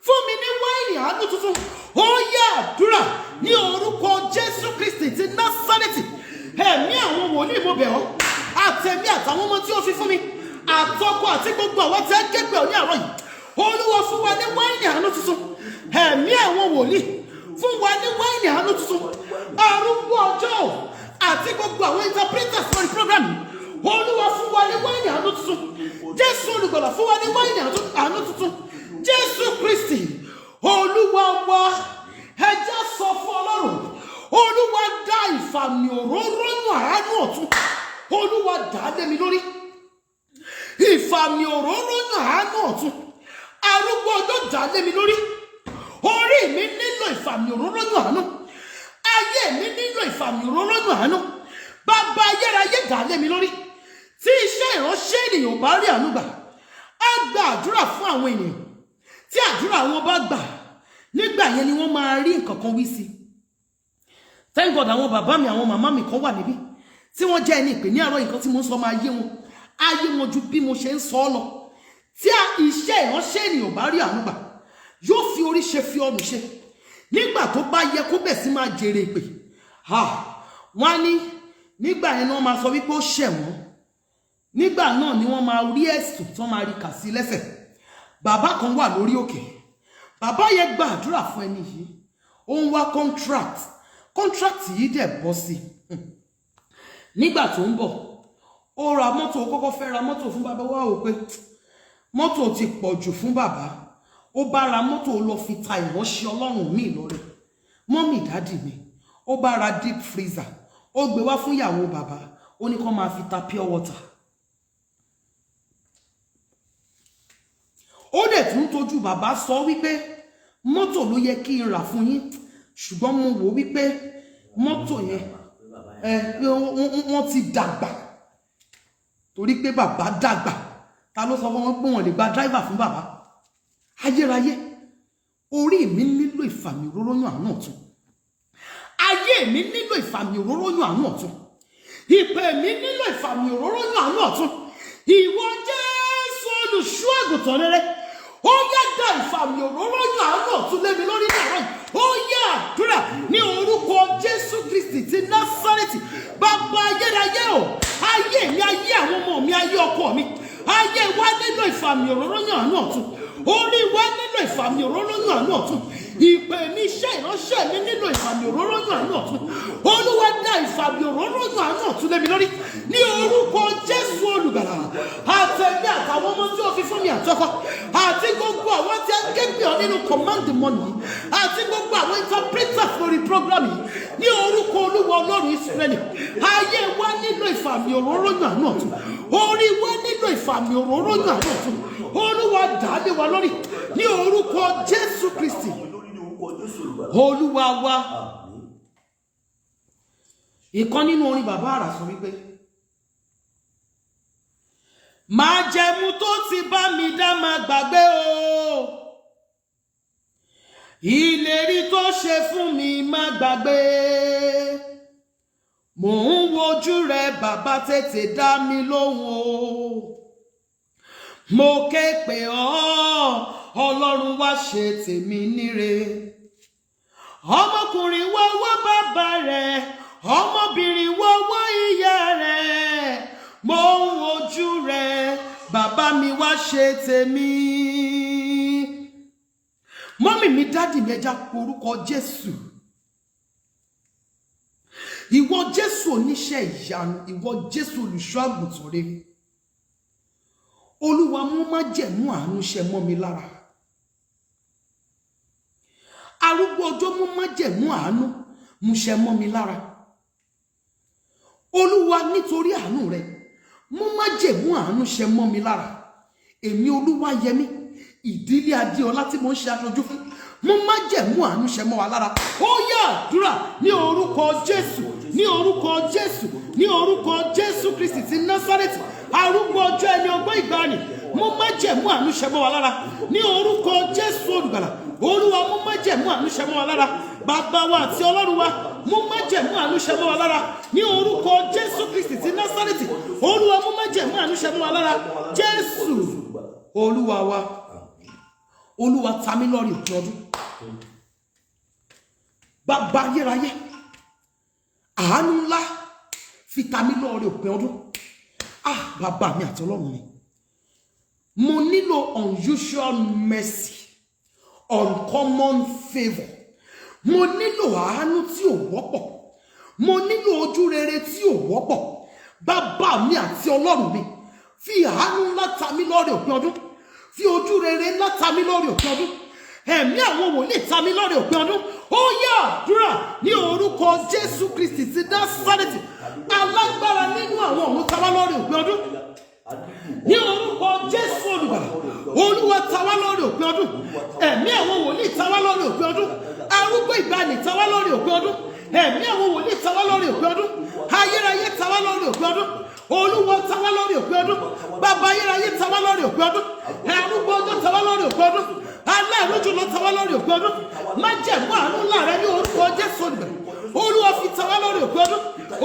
fún mi ní wáìnì àánú tuntun. Ó yá àdúrà ní orúkọ Jésù Kristi ti Násárẹ́tì. Ẹ̀mí àwọn wòlíì, mo bẹ̀ ọ́, àtẹ̀mí àtàwọn ọmọ tí ó fi fún mi, àtọkọ àti gbogbo àwọn tí ẹ képe òní àárọ̀ yìí. Olúwa, fún wa ní wáìnì àánú tuntun. Ẹ̀mí àwọn wòlíì, fún wa ní wáìnì àánú tuntun. Arúgbó ọjọ́ àti gbogbo àwọn interpreters lórí program yìí. Olúwa, fún wa ní wáìnì àánú tuntun. Jésù olùgbàlà, fún wa ní wáìnì àánú tuntun. Jésù Kristi Olúwa wa. Ẹ jẹ́ sọ fún Ọlọ́run. Olúwa, dá ìfàmì òróró nù àánú ọ̀tun. Olúwa, dà á lé mi lórí. Ìfàmì òróró nù àánú ọ̀tun. Arúgbó ọjọ́, dà á lé mi lórí. Orí mi nílò ìfàmì òróró nù àánú. Ayé mi nílò ìfàmì òróró nù àánú. Bàbá ayérayé, dà á lé mi lórí. Tí iṣẹ́ ìránṣẹ́ ènìyàn bá rí àánú gbà, á gba àdúrà fún àwọn ènìyàn. Tí àdúrà wọn bá gbà, nígbà yẹn ni wọ́n máa rí nǹkan kan wí sí. Thank God àwọn bàbá mi àwọn màmá mi kan wà níbí tí wọ́n jẹ́ ẹni ìpè ní àárọ̀ nǹkan tí mo ń sọ máa yé wọn ju bí mo ṣe ń sọ lọ. Tí iṣẹ́ ìránṣẹ́ ènìyàn bá rí àánú gbà yóò fi orí ṣe fi ọrùn ṣe. Nígbà tó bá yẹ kó bẹ̀ sí máa jèrè ìpè wọ́n á ní nígbà yẹn ni wọ́n máa sọ wípé ó ṣẹ̀ wọ́n. Nígbà náà ni wọ́n máa rí ẹ̀sùn tí wọ́n máa rí kà sí lẹ́sẹ̀. Bàbá kan wà lórí òkè, bàbá yẹn gba àdúrà fún ẹni yìí, ó ń wá contract yìí dẹ̀ bọ́ sí. Nígbà tó ń bọ̀ ó ra mọ́tò, ó kọ́kọ́ fẹ́ ra mọ́tò fún bàbá, wá wò pé mọ́tò ti pọ̀ jù fún bàbá. Ó bá ra mọ́tò, ó lọ fi ta ìránṣẹ́ Ọlọ́run míì lọ́rẹ. Mọ́mì dádì mi, ó bá ra deep freezer, ó gbé wá fún ìyàwó bàbá, ó ní kó máa fi ta pure water. Ó dẹ̀ tún tójú bàbá sọ wípé mọ́tò ló yẹ kí n rà fún yín, ṣùgbọ́n mo wò wípé mọ́tò yẹn wọ́n ti dàgbà, torí pé bàbá dàgbà. Ta ló sọ fún wọn pé wọ́n lè gba driver fún bàbá? Ayérayé, orí mi nílò ìfàmì òróró yàn àánú ọ̀tun. Ayé mi nílò ìfàmì òróró yàn àánú ọ̀tun. Ìpè mi nílò ìfàmì òróró yàn àánú ọ̀tun. Ìwọ Jésù olùṣọ́ àgùntàn rere, ó yá dá ìfàmì òróró yàn àánú ọ̀tun lé mi lórí náà. Ó yá àdúrà ní orúkọ Jésù Kristi ti Násárẹ́tì. Bàbá ayérayé o, ayé mi, ayé àwọn ọmọ mi, ayé ọkọ mi, ayé wa nílò ìfàmì òróró yàn àánú ọ̀tun. Orí wa nílò ìfàmì òróró yàn àánú ọ̀tun. Ìpè mi, iṣẹ́ ìránṣẹ́ mi nílò ìfàmì òróró yàn àánú ọ̀tun. Olúwa dá ìfàmì òróró yàn àánú ọ̀tun lé mi lórí ní orúkọ Jésù olùgbàlà. Àtẹ̀mí àtàwọn ọmọ tí ó fi fún mi àtọkọ, àti gbogbo àwọn tí a ké pè ọ́ nínú command the money, àti gbogbo àwọn interpreters lórí program yìí, ní orúkọ Olúwa Ọlọ́run Ísírẹ́lì. Ayé wa nílò ìfàmì òróró yàn àánú ọ̀tun. Orí wa nílò ìfàmì òróró yàn àánú ọ̀tun. Olúwa dá lé wa lórí ní orúkọ Jésù Kristi Olúwa wa. Ìkan nínú orin bàbá àrà sọ wípé májẹ̀mú tó ti bá mi dá má gbàgbé o, ìlérí tó ṣe fún mi má gbàgbé. Mò ń wojú rẹ bàbá, tètè dá mi lóhùn o. Mo ké pè ọ́ Ọlọ́run, wá ṣe tèmi níre. Ọmọkùnrin wọ́wọ́ bàbá rẹ̀, ọmọbìnrin wọ́wọ́ ìyá rẹ̀. Mo ń wojú rẹ̀ bàbá mi, wá ṣe tèmi. Mọ́mì mi, dádì mi, ẹja porúkọ Jésù. Ìwọ Jésù oníṣẹ́ ìyanu, ìwọ Jésù olùṣọ́ àgùntàn rere. Olúwa mú májẹ̀mú àánú ṣẹ mọ́ mi lára. Arúgbó ọjọ́ mú májẹ̀mú àánú mú ṣẹ mọ́ mi lára. Olúwa nítorí àánú rẹ mú májẹ̀mú àánú ṣẹ mọ́ mi lára. Èmi Olúwayẹmí, ìdílé Adéọlá tí mo ń ṣe aṣojú fún, mú májẹ̀mú àánú ṣẹ mọ́ wa lára. Ó yá àdúrà ní orúkọ Jésù, ní orúkọ Jésù, ní orúkọ Jésù Kristi ti Násárẹ́tì. Arúgbó ọjọ́ ẹni ọgbọ́n ìgbàanì, mú májẹ̀mú àánú ṣẹ mọ́ wa lára ní orúkọ Jésù olùgbàlà. Olúwa mú májẹ̀mú àánú ṣẹ mọ́ wa lára. Bàbá wa àti Ọlọ́run wa, mú májẹ̀mú àánú ṣẹ mọ́ wa lára ní orúkọ Jésù Kristi ti Násárẹ́tì. Olúwa mú májẹ̀mú àánú ṣẹ mọ́ wa lára. Jésù Olúwa wa. Olúwa ta mí lọ́rẹ òpin ọdún. Bàbá ayérayé, àánú ńlá fi ta mí lọ́rẹ òpin ọdún. Bàbá mi àti Ọlọ́run mi, mo nílò unusual mercy, uncommon favour. Mo nílò àánú tí ò wọ́pọ̀, mo nílò ojú rere tí ò wọ́pọ̀. Bàbá mi àti Ọlọ́run mi, fi àánú ńlá ta mí lọ́rẹ òpin ọdún, fi ojú rere ńlá ta mí lọ́rẹ òpin ọdún. Ẹ̀mí àwọn wòlíì ta mí lọ́rẹ òpin ọdún. Ó yá àdúrà ní orúkọ Jésù Kristi ti Násárẹ́tì. Alágbára nínú àwọn ọ̀run ta wá lọ́rẹ òpin ọdún. Ní orúkọ Jésù olùgbàlà, Olúwa ta wá lọ́rẹ òpin ọdún. Ẹ̀mí àwọn wòlíì ta wá lọ́rẹ òpin ọdún. Arúgbó ìgbàanì ta wá lọ́rẹ òpin ọdún. Ẹ̀mí àwọn wòlíì ta wá lọ́rẹ òpin ọdún. Ayérayé ta wá lọ́rẹ òpin ọdún. Olúwa ta wá lọ́rẹ òpin ọdún. Bàbá ayérayé ta wá lọ́rẹ òpin ọdún. Arúgbó ọjọ́ ta wá lọ́rẹ òpin ọdún. Aláàánú jùlọ ta wá lọ́rẹ òpin ọdún. Májẹ̀mú àánú ńlá rẹ ní orúkọ Jésù olùgbàlà. Olúwa fi wá lórí òpin ọdún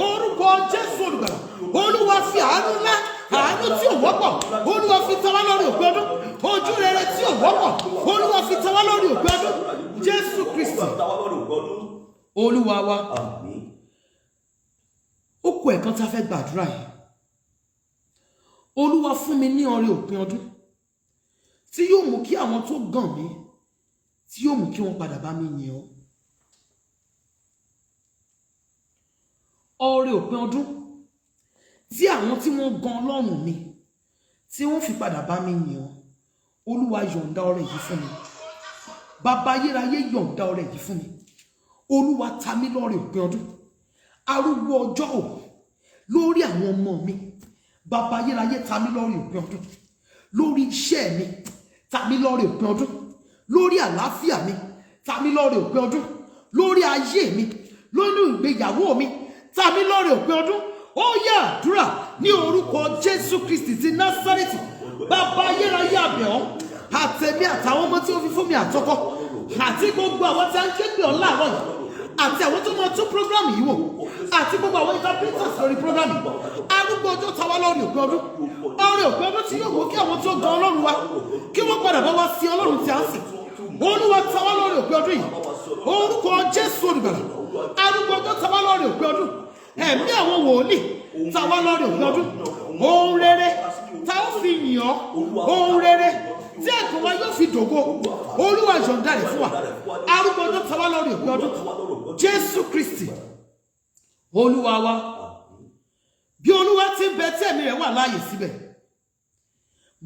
orúkọ Jésù olùgbàlà Olúwa fi àánú ńlá àánú tí ò wọ́pọ̀ Olúwa fi ta wá lórí òpin ọdún ojú rere tí ò wọ́pọ̀ Olúwa fi ta wá lórí òpin ọdún Jésù Kristi Olúwa wa. Ó kù ẹ̀kan tá a fẹ́ gbàdúrà yìí. Olúwa fún mi ní ọrẹ òpin ọdún tí yóò mú kí àwọn tó gàn mí tí yóò mú kí wọ́n padà bá mi yìn ọ́. Ọrẹ òpin ọdún tí àwọn tí wọ́n gan Ọlọ́run mi tí wọ́n fi padà bá mi yìn ọ́. Olúwa yọ̀ǹda ọrẹ yìí fún mi. Bàbá ayérayé yọ̀ǹda ọrẹ yìí fún mi. Olúwa ta mí lọ́rẹ òpin ọdún. Arúgbó ọjọ́ ò lórí àwọn ọmọ mi. Bàbá ayérayé ta mí lọ́rẹ òpin ọdún. Lórí iṣẹ́ mi ta mí lọ́rẹ òpin ọdún. Lórí àlàáfíà mi ta mí lọ́rẹ òpin ọdún. Lórí ayé mi lórí ìgbéyàwó mi ta mí lọ́rẹ òpin ọdún. Ó yá àdúrà ní orúkọ Jésù Kristi ti Násárẹ́tì. Bàbá ayérayé àbẹ̀ ọ́ àtẹ̀mí àtàwọn ọmọ tí ó fi fún mi àtọkọ àti gbogbo àwọn tí a ń ké pè ọ́ láàárọ̀ yìí àti àwọn tó máa tún program yìí wò àti gbogbo àwọn interpreters lórí program yìí arúgbó ọjọ́ ta wá lórí òpin ọdún ọrẹ òpin ọdún tí yóò mú kí àwọn tó gan Ọlọ́run wa kí wọ́n padà bá wá sí Ọlọ́run tí a ń sìn. Olúwa ta wá lórí òpin ọdún yìí orúkọ Jésù olùgbàlà arúgbó ọjọ́ ta wá lórí òpin ọdún ẹ̀mí àwọn wòlíì ta wá lórí òpin ọdún ohun rere ta ó fi yìn ọ́ ohun rere tí ẹ̀kọ́ wa yóò fi dògo Olúwa yọ̀ǹda rẹ̀ fún wa arúgbó ọjọ́ ta wá lórí òpin ọdún Jésù Kristi Olúwa wa. Bí Olúwa ti ń bẹ tí ẹ̀mí rẹ̀ wà láàyè síbẹ̀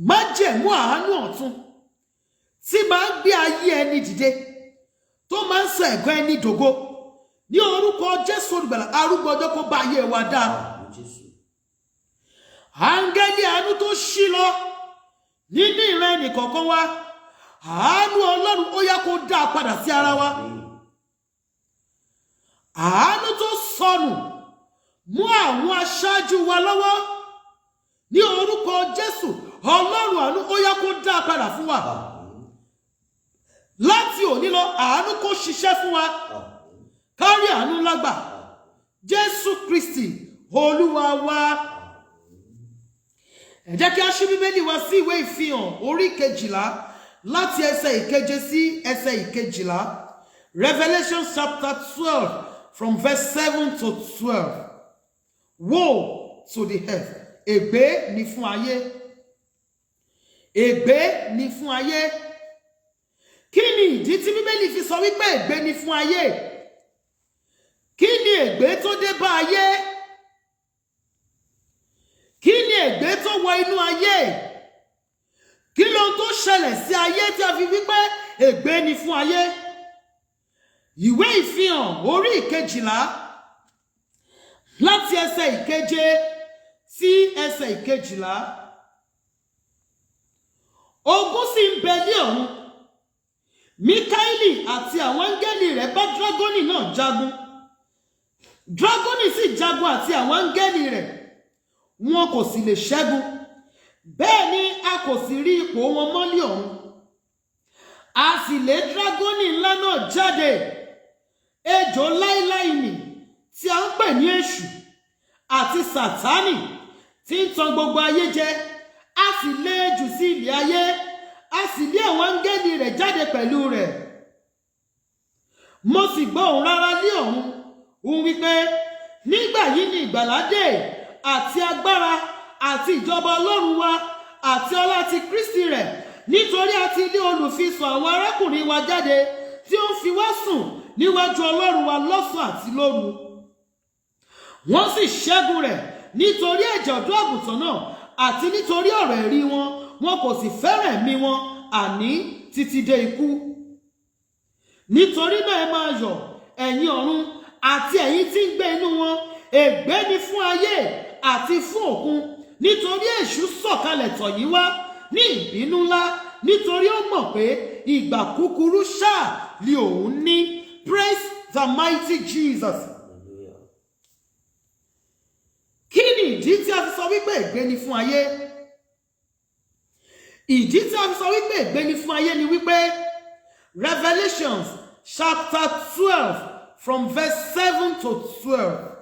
májẹ̀mú àánú ọ̀tun tí máa ń gbé ayé ẹni dìde tó máa ń sọ ẹ̀gàn ẹni dògo ní orúkọ Jésù olùgbàlà arúgbó ọjọ́ kó bá ayé wa dáa. Áńgẹ́lì àánú tó ṣí lọ nínú ìran ẹnìkọ̀ọ̀kan wa àánú Ọlọ́run ó yá kó dá padà sí ara wa. Àánú tó sọnù mú àwọn aṣáájú wa lọ́wọ́ ní orúkọ Jésù Ọlọ́run àánú ó yá kó dá padà fún wa. Láti òní lọ àánú kó ṣiṣẹ́ fún wa kárí àánú lágbà Jésù Kristi Olúwa wa. Ẹ jẹ́ kí a ṣí Bíbélì wa sí ìwé Ìfihàn orí 12 láti ẹsẹ̀ 7 sí ẹsẹ̀ 12. Revelation chapter 12 from verse 7 to 12. Woe to the earth. Ègbé ni fún ayé. Ègbé ni fún ayé. Kí ni ìdí tí Bíbélì fi sọ wípé ègbé ni fún ayé? Kí ni ègbé tó dé bá ayé? Kí ni ègbé tó wọ inú ayé? Kí ló tó ṣẹlẹ̀ sí ayé tí a fi wípé ègbé ni fún ayé? Ìwé Ìfihàn orí 12 láti ẹsẹ̀ 7 sí ẹsẹ̀ 12. Ogun sì ń bẹ ní ọ̀run. Míkáélì àti àwọn áńgẹ́lì rẹ̀ bá dragoni náà jagun. Dragoni sì jagun àti àwọn áńgẹ́lì rẹ̀. Wọn kò sì lè ṣẹ́gun. Bẹ́ẹ̀ ni a kò sì rí ipò wọn mọ́ ní ọ̀run. A sì lé dragoni ńlá náà jáde. Ejò láíláí nì tí a ń pè ní Èṣù àti Sátánì tí ń tan gbogbo ayé jẹ. A sì lé jù sí ilẹ̀ ayé. A sì lé àwọn áńgẹ́lì rẹ̀ jáde pẹ̀lú rẹ̀. Mo sì gbọ́ ohùn rárá ní ọ̀run. Ó wípé nígbà yìí ni ìgbàlà dé àti agbára àti ìjọba Ọlọ́run wa àti ọlá ti Kristi rẹ̀, nítorí a ti lé olùfisùn àwọn arákùnrin wa jáde tí ó ń fi wá sùn níwájú Ọlọ́run wa lọ́sàn àti lóru. Wọ́n sì ṣẹ́gun rẹ̀ nítorí ẹ̀jẹ̀ ọ̀dọ́ àgùntàn náà àti nítorí ọ̀rọ̀ ẹ̀rí wọn. Wọn kò sì fẹ́ràn ẹ̀mí wọn àní títí dé ikú. Nítorí náà ẹ máa yọ̀ ẹ̀yin ọ̀run àti ẹ̀yin tí ń gbé inú wọn. Ègbé ni fún ayé àti fún òkun, nítorí Èṣù sọ̀kalẹ̀ tọ̀ yín wá ní ìbínú ńlá, nítorí ó mọ̀ pé ìgbà kúkúrú ṣáà ni òun ní. Praise the mighty Jesus. Kí ni ìdí tí a fi sọ wípé ègbé ni fún ayé? Ìdí tí a fi sọ wípé ègbé ni fún ayé ni wípé Revelations chapter 12 from verse 7 to 12.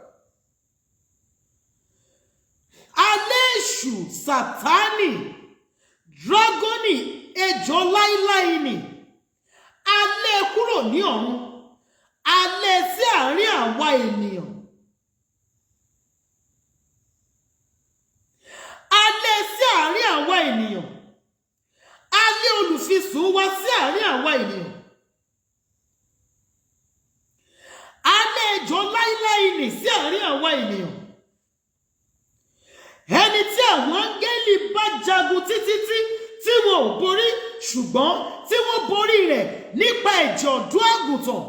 Alẹ́ èṣù Sátánì dragoni ejò láíláí ni alẹ́ kúrò ní ọ̀run alẹ́ sí àárín àwa ènìyàn alẹ́ sí àárín àwa ènìyàn alẹ́ olùfisùn wá sí àárín àwa ènìyàn alẹ́ ejò láíláí ni sí àárín àwa ènìyàn ẹni tí àwọn áńgẹ́lì bá jagun títí tí wọn ò borí ṣùgbọ́n tí wọ́n borí rẹ̀ nípa ẹ̀jẹ̀ ọ̀dọ́ àgùntàn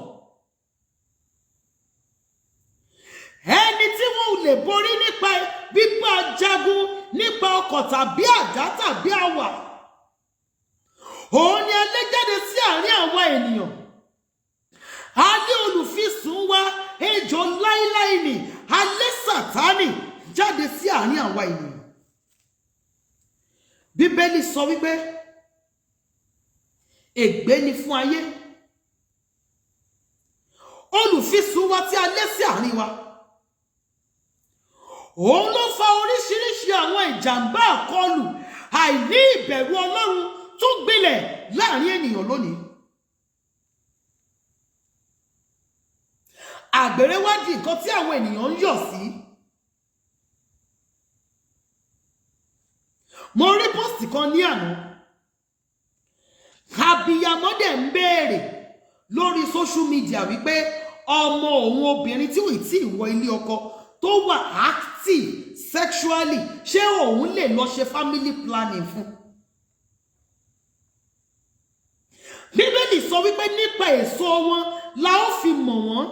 ẹni tí wọn ò lè borí nípa bíbá jagun nípa ọkọ̀ tàbí àdá tàbí àwà òun ni a lé jáde sí àárín àwa ènìyàn alẹ́ olùfisùn wa ejò láíláí ni alẹ́ Sátánì jáde sí àárín àwa ènìyàn. Bíbélì sọ wípé ègbé ni fún ayé olùfisùn wa tí a lé sí àárín wa òun ló fa oríṣiríṣi àwọn ìjàmbá àkọlù àìní ìbẹ̀rù Ọlọ́run tó gbilẹ̀ láàrin ènìyàn lónìí. Àgbèrè wá di nǹkan tí àwọn ènìyàn ń yọ̀ sí. Mo rí pósìtì kan ní àná abiyamọ dẹ̀ ń béèrè lórí social media wípé ọmọ òun obìnrin tí ò tí ì wọ ilé ọkọ tó wà active sexually ṣé òun lè lọ ṣe family planning fún. Bíbélì sọ wípé nípa èso wọn la ó fi mọ̀ wọ́n.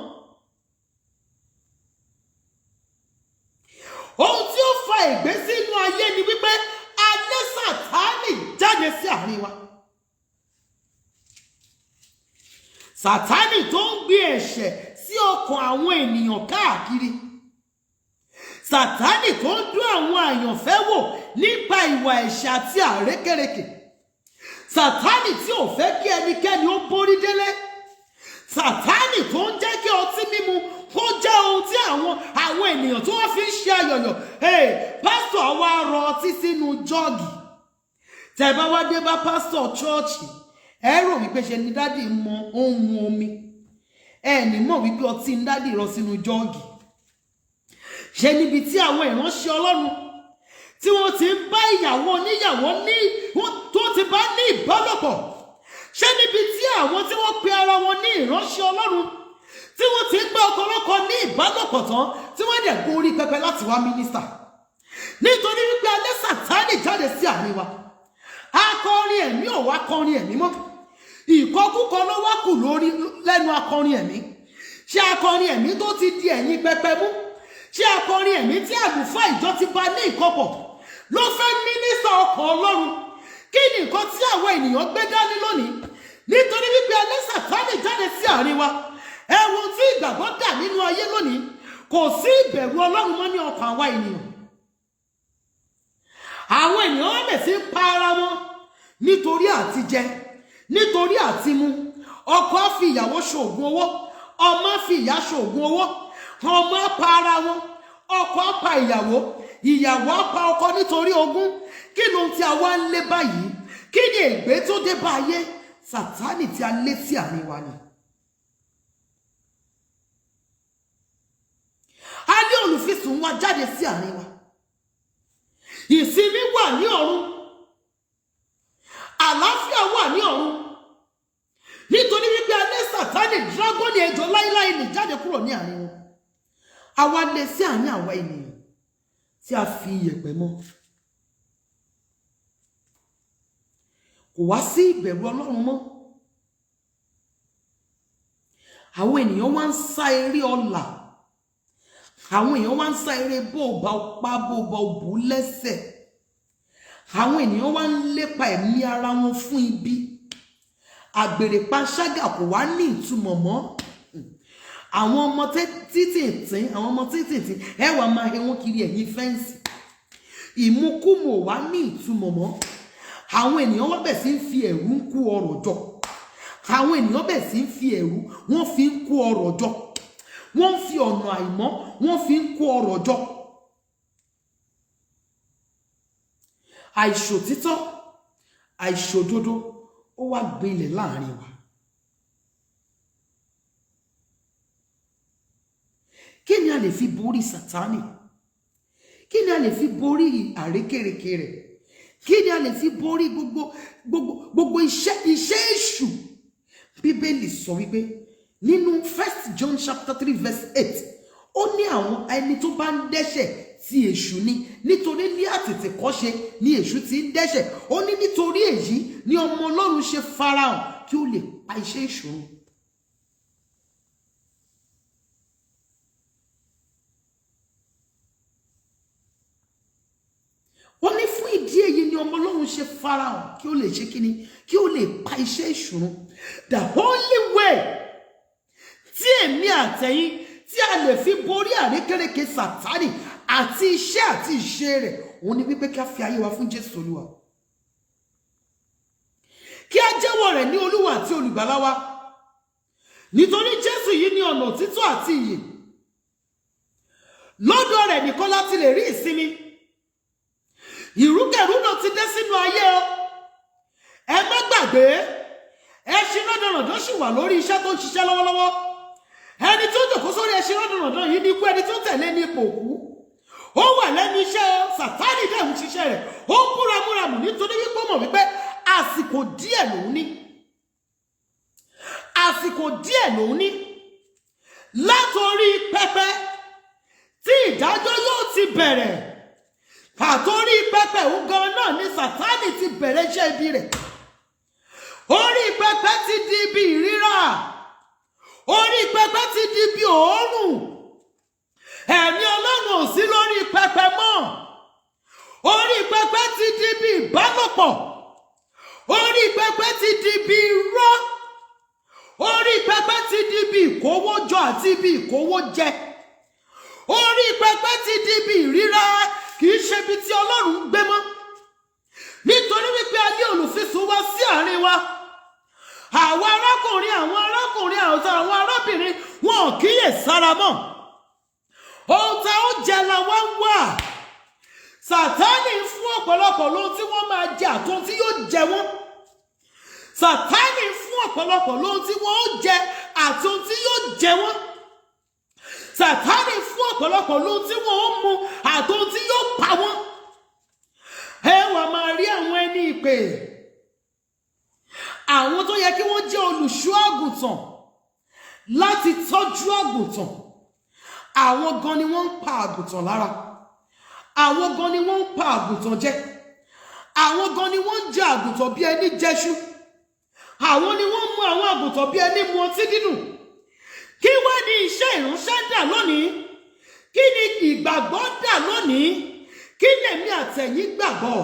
Ohun tí ó fa ègbé sínú ayé ni wípé alẹ́ Sátánì jáde sí àárín wa. Sátánì tó ń gbé ẹ̀ṣẹ̀ sí ọkàn àwọn ènìyàn káàkiri. Sátánì tó ń dún àwọn àyànfẹ́ wò nípa ìwà ẹ̀ṣẹ̀ àti àrékérekè. Sátánì tí ò fẹ́ kí ẹnikẹ́ni ó borí délé. Sátánì tó ń jẹ́ kí ọtí mímu kó jẹ́ ohun tí àwọn ènìyàn tó wá fi ń ṣe ayọ̀yọ̀. Pásítọ̀ wa rọ ọtí sínú jọ́ọ̀gì. Tẹ́ bá wá dé bá pásítọ̀ chọ́ọ̀chì ẹ rò wípé ṣe ni dádì mọ ohun omi ẹ ní mọ̀ wípé ọtí ń dádì rọ sínú jọ́ọ̀gì. Ṣe níbi tí àwọn ìránṣẹ́ Ọlọ́run tí wọ́n ti ń bá ìyàwó oníyàwó tó ti bá ní ìbálòpọ̀. Ṣe níbi tí àwọn tí wọ́n pe ara wọn ní ìránṣẹ́ Ọlọ́run tí wọ́n ti ń gbá ọkọlọ́kọ ní ìbálòpọ̀ tán tí wọ́n dẹ̀ gun orí pẹpẹ láti wá mínísítà. Nítorí wípé alẹ́ Sátánì jáde sí àárín wa. Akọrin ẹ̀mí ò wá kọrin ẹ̀mí mọ́. Ìkọkúkọ ló wá kù lórí lẹ́nu akọrin ẹ̀mí. Ṣé akọrin ẹ̀mí tó ti di ẹ̀yìn pẹpẹ mú? Ṣé akọrin ẹ̀mí tí àlùfáà ìjọ ti bá ní ìkọpọ̀ ló fẹ́ mínísítà ọkàn Ọlọ́run? Kí ni nǹkan tí àwọn ènìyàn gbé dání lónìí? Nítorí wípé alẹ́ Sátánì jáde sí àárín wa. Ẹ̀wọ̀n tí ìgbàgbọ́ dà nínú ayé lónìí kò sí ìbẹ̀rù Ọlọ́run mọ́ ní ọkàn àwa ènìyàn. Àwọn ènìyàn wọ́n bẹ̀ sí ń pa ara wọn nítorí àti jẹ nítorí àti mu. Ọkọ á fi ìyàwó ṣoògùn owó, ọmọ á fi ìyá ṣoògùn owó, ọmọ á pa ara wọn, ọkọ á pa ìyàwó, ìyàwó á pa ọkọ nítorí ogún. Kí ló ń tí a wá ń lé báyìí? Kí ni ègbé tó dé bá ayé? Sátánì tí a lé sí àárín wa ni. A ní olùfisùn wa jáde sí àárín wa. Ìsinmi wà ní ọ̀run. Àlàáfíà wà ní ọ̀run. Nítorí wípé alẹ́ Sátánì dragoni ejò láíláí ní jáde kúrò ní àárín wọn. Àwa lé sí àárín àwa ènìyàn tí a fi iyẹ̀pẹ̀ mọ́. Kò wá sí ìbẹ̀rù Ọlọ́run mọ́. Àwọn ènìyàn wá ń sá eré ọlà. Àwọn èèyàn wá ń sá eré bó bá pa bó bá bù lẹ́sẹ̀. Àwọn ènìyàn wá ń lépa ẹ̀mí ara wọn fún ibi. Àgbèrè panṣágà kò wá ní ìtumọ̀ mọ́. Àwọn ọmọ títìntín ẹ wá máa he wọ́n kiri ẹ̀yìn fẹ́ǹsì. Ìmukúmu ò wá ní ìtumọ̀ mọ́. Àwọn ènìyàn wọ́n bẹ̀ sí ń fi ẹ̀rù ń kú ọrọ̀ jọ. Àwọn ènìyàn bẹ̀ sí ń fi ẹ̀rù wọ́n fi ń kú ọrọ̀ jọ. wọ́n fi ọ̀nà àìmọ́ wọ́n fi ń kó ọrọ̀ jọ. Àìṣòtítọ́ àìṣòdodo ó wá gbilẹ̀ láàrin wa. Kí ni a lè fi borí Sátánì? Kí ni a lè fi borí àrékérekè rẹ̀? Kí ni a lè fi borí gbogbo iṣẹ́ èṣù? Bíbélì sọ wípé nínú 1 John chapter 3 verse 8 ó ní àwọn ẹni tó bá ń dẹ́ṣẹ̀ tí èṣù ni, nítorí ní àtètèkọ́ṣe ni èṣù ti ń dẹ́ṣẹ̀. Ó ní nítorí èyí ni ọmọ Ọlọ́run ṣe farahàn kí ó lè pa iṣẹ́ èṣù run. Ó ní fún ìdí èyí ni ọmọ Ọlọ́run ṣe farahàn kí ó lè ṣe kíni, kí ó lè pa iṣẹ́ èṣù run. The only way tí èmi àtẹ̀yin tí a lè fi borí àrékérekè Sátánì àti iṣẹ́ àti ìṣe rẹ̀ òun ni wípé kí a fi ayé wa fún Jésù Olúwa, kí a jẹ́wọ́ rẹ̀ ní Olúwa àti olùgbàlà wa, nítorí Jésù yìí ni ọ̀nà òtítọ́ àti ìyè. Lọ́dọ̀ rẹ̀ nìkan láti lè rí ìsinmi. Ìrúkẹ̀rúdò ti dé sínú ayé o. Ẹ má gbàgbé, ẹṣin rọ́dọ̀rọ̀dọ̀ sì wà lórí iṣẹ́ tó ń ṣiṣẹ́ lọ́wọ́lọ́wọ́. Ẹni tó jókòó sórí ẹṣin rọ́dọ̀rọ̀dọ̀ yìí ni ikú, ẹni tó tẹ̀lé ní ipò òkú. Ó wà lẹ́nu iṣẹ́ o, Sátánì dẹ̀ ń ṣiṣẹ́ rẹ̀. Ó ń búramúramù nítorí wípé ó mọ̀ wípé àsìkò díẹ̀ lòun ní. Àsìkò díẹ̀ lòun ní. Látorí pẹpẹ tí ìdájọ́ yóò ti bẹ̀rẹ̀. Àtorí pẹpẹ òun gan náà ni Sátánì ti bẹ̀rẹ̀ iṣẹ́ ibi rẹ̀. Orí pẹpẹ ti di ibi ìríra. Orí pẹpẹ ti di ibi òórùn. Ẹ̀mí Ọlọ́run ò sí lórí pẹpẹ mọ́. Orí pẹpẹ ti di ibi ìbálòpọ̀. Orí pẹpẹ ti di ibi irọ́. Orí pẹpẹ ti di ibi ìkówójọ àti ibi ìkówójẹ. Orí pẹpẹ ti di ibi ìríra, kì í ṣe ibi tí Ọlọ́run ń gbé mọ́. Nítorí wípé a ní olùfisùn wá sí àárín wa. Àwọn arákùnrin àwọn arábìnrin wọn ò kíyè sára mọ́. Ohun tá ó jẹ la wá ń wà. Sátánì ń fún ọ̀pọ̀lọpọ̀ lóhun tí wọ́n máa jẹ àti ohun tí yóò jẹ wọ́n. Sátánì ń fún ọ̀pọ̀lọpọ̀ lóhun tí wọ́n ó jẹ àti ohun tí yóò jẹ wọ́n. Sátánì fún ọ̀pọ̀lọpọ̀ lóhun tí wọ́n ó mu àti ohun tí yóò pa wọ́n. Ẹ wá máa rí àwọn ẹni ìpè, àwọn tó yẹ kí wọ́n jẹ́ olùṣọ́ àgùntàn láti tọ́jú àgùntàn. Àwọn gan ni wọ́n ń pa àgùntàn lára. Àwọn gan ni wọ́n ń pa àgùntàn jẹ. Àwọn gan ni wọ́n ń jẹ àgùntàn bí ẹni jẹṣu. Àwọn ni wọ́n mú àwọn àgùntàn bí ẹni mu ọtí dídùn. Kí wá ní iṣẹ́ ìránṣẹ́ dà lónìí? Kí ni ìgbàgbọ́ dà lónìí? Kí lèmi àtẹ̀yin gbàgbọ́?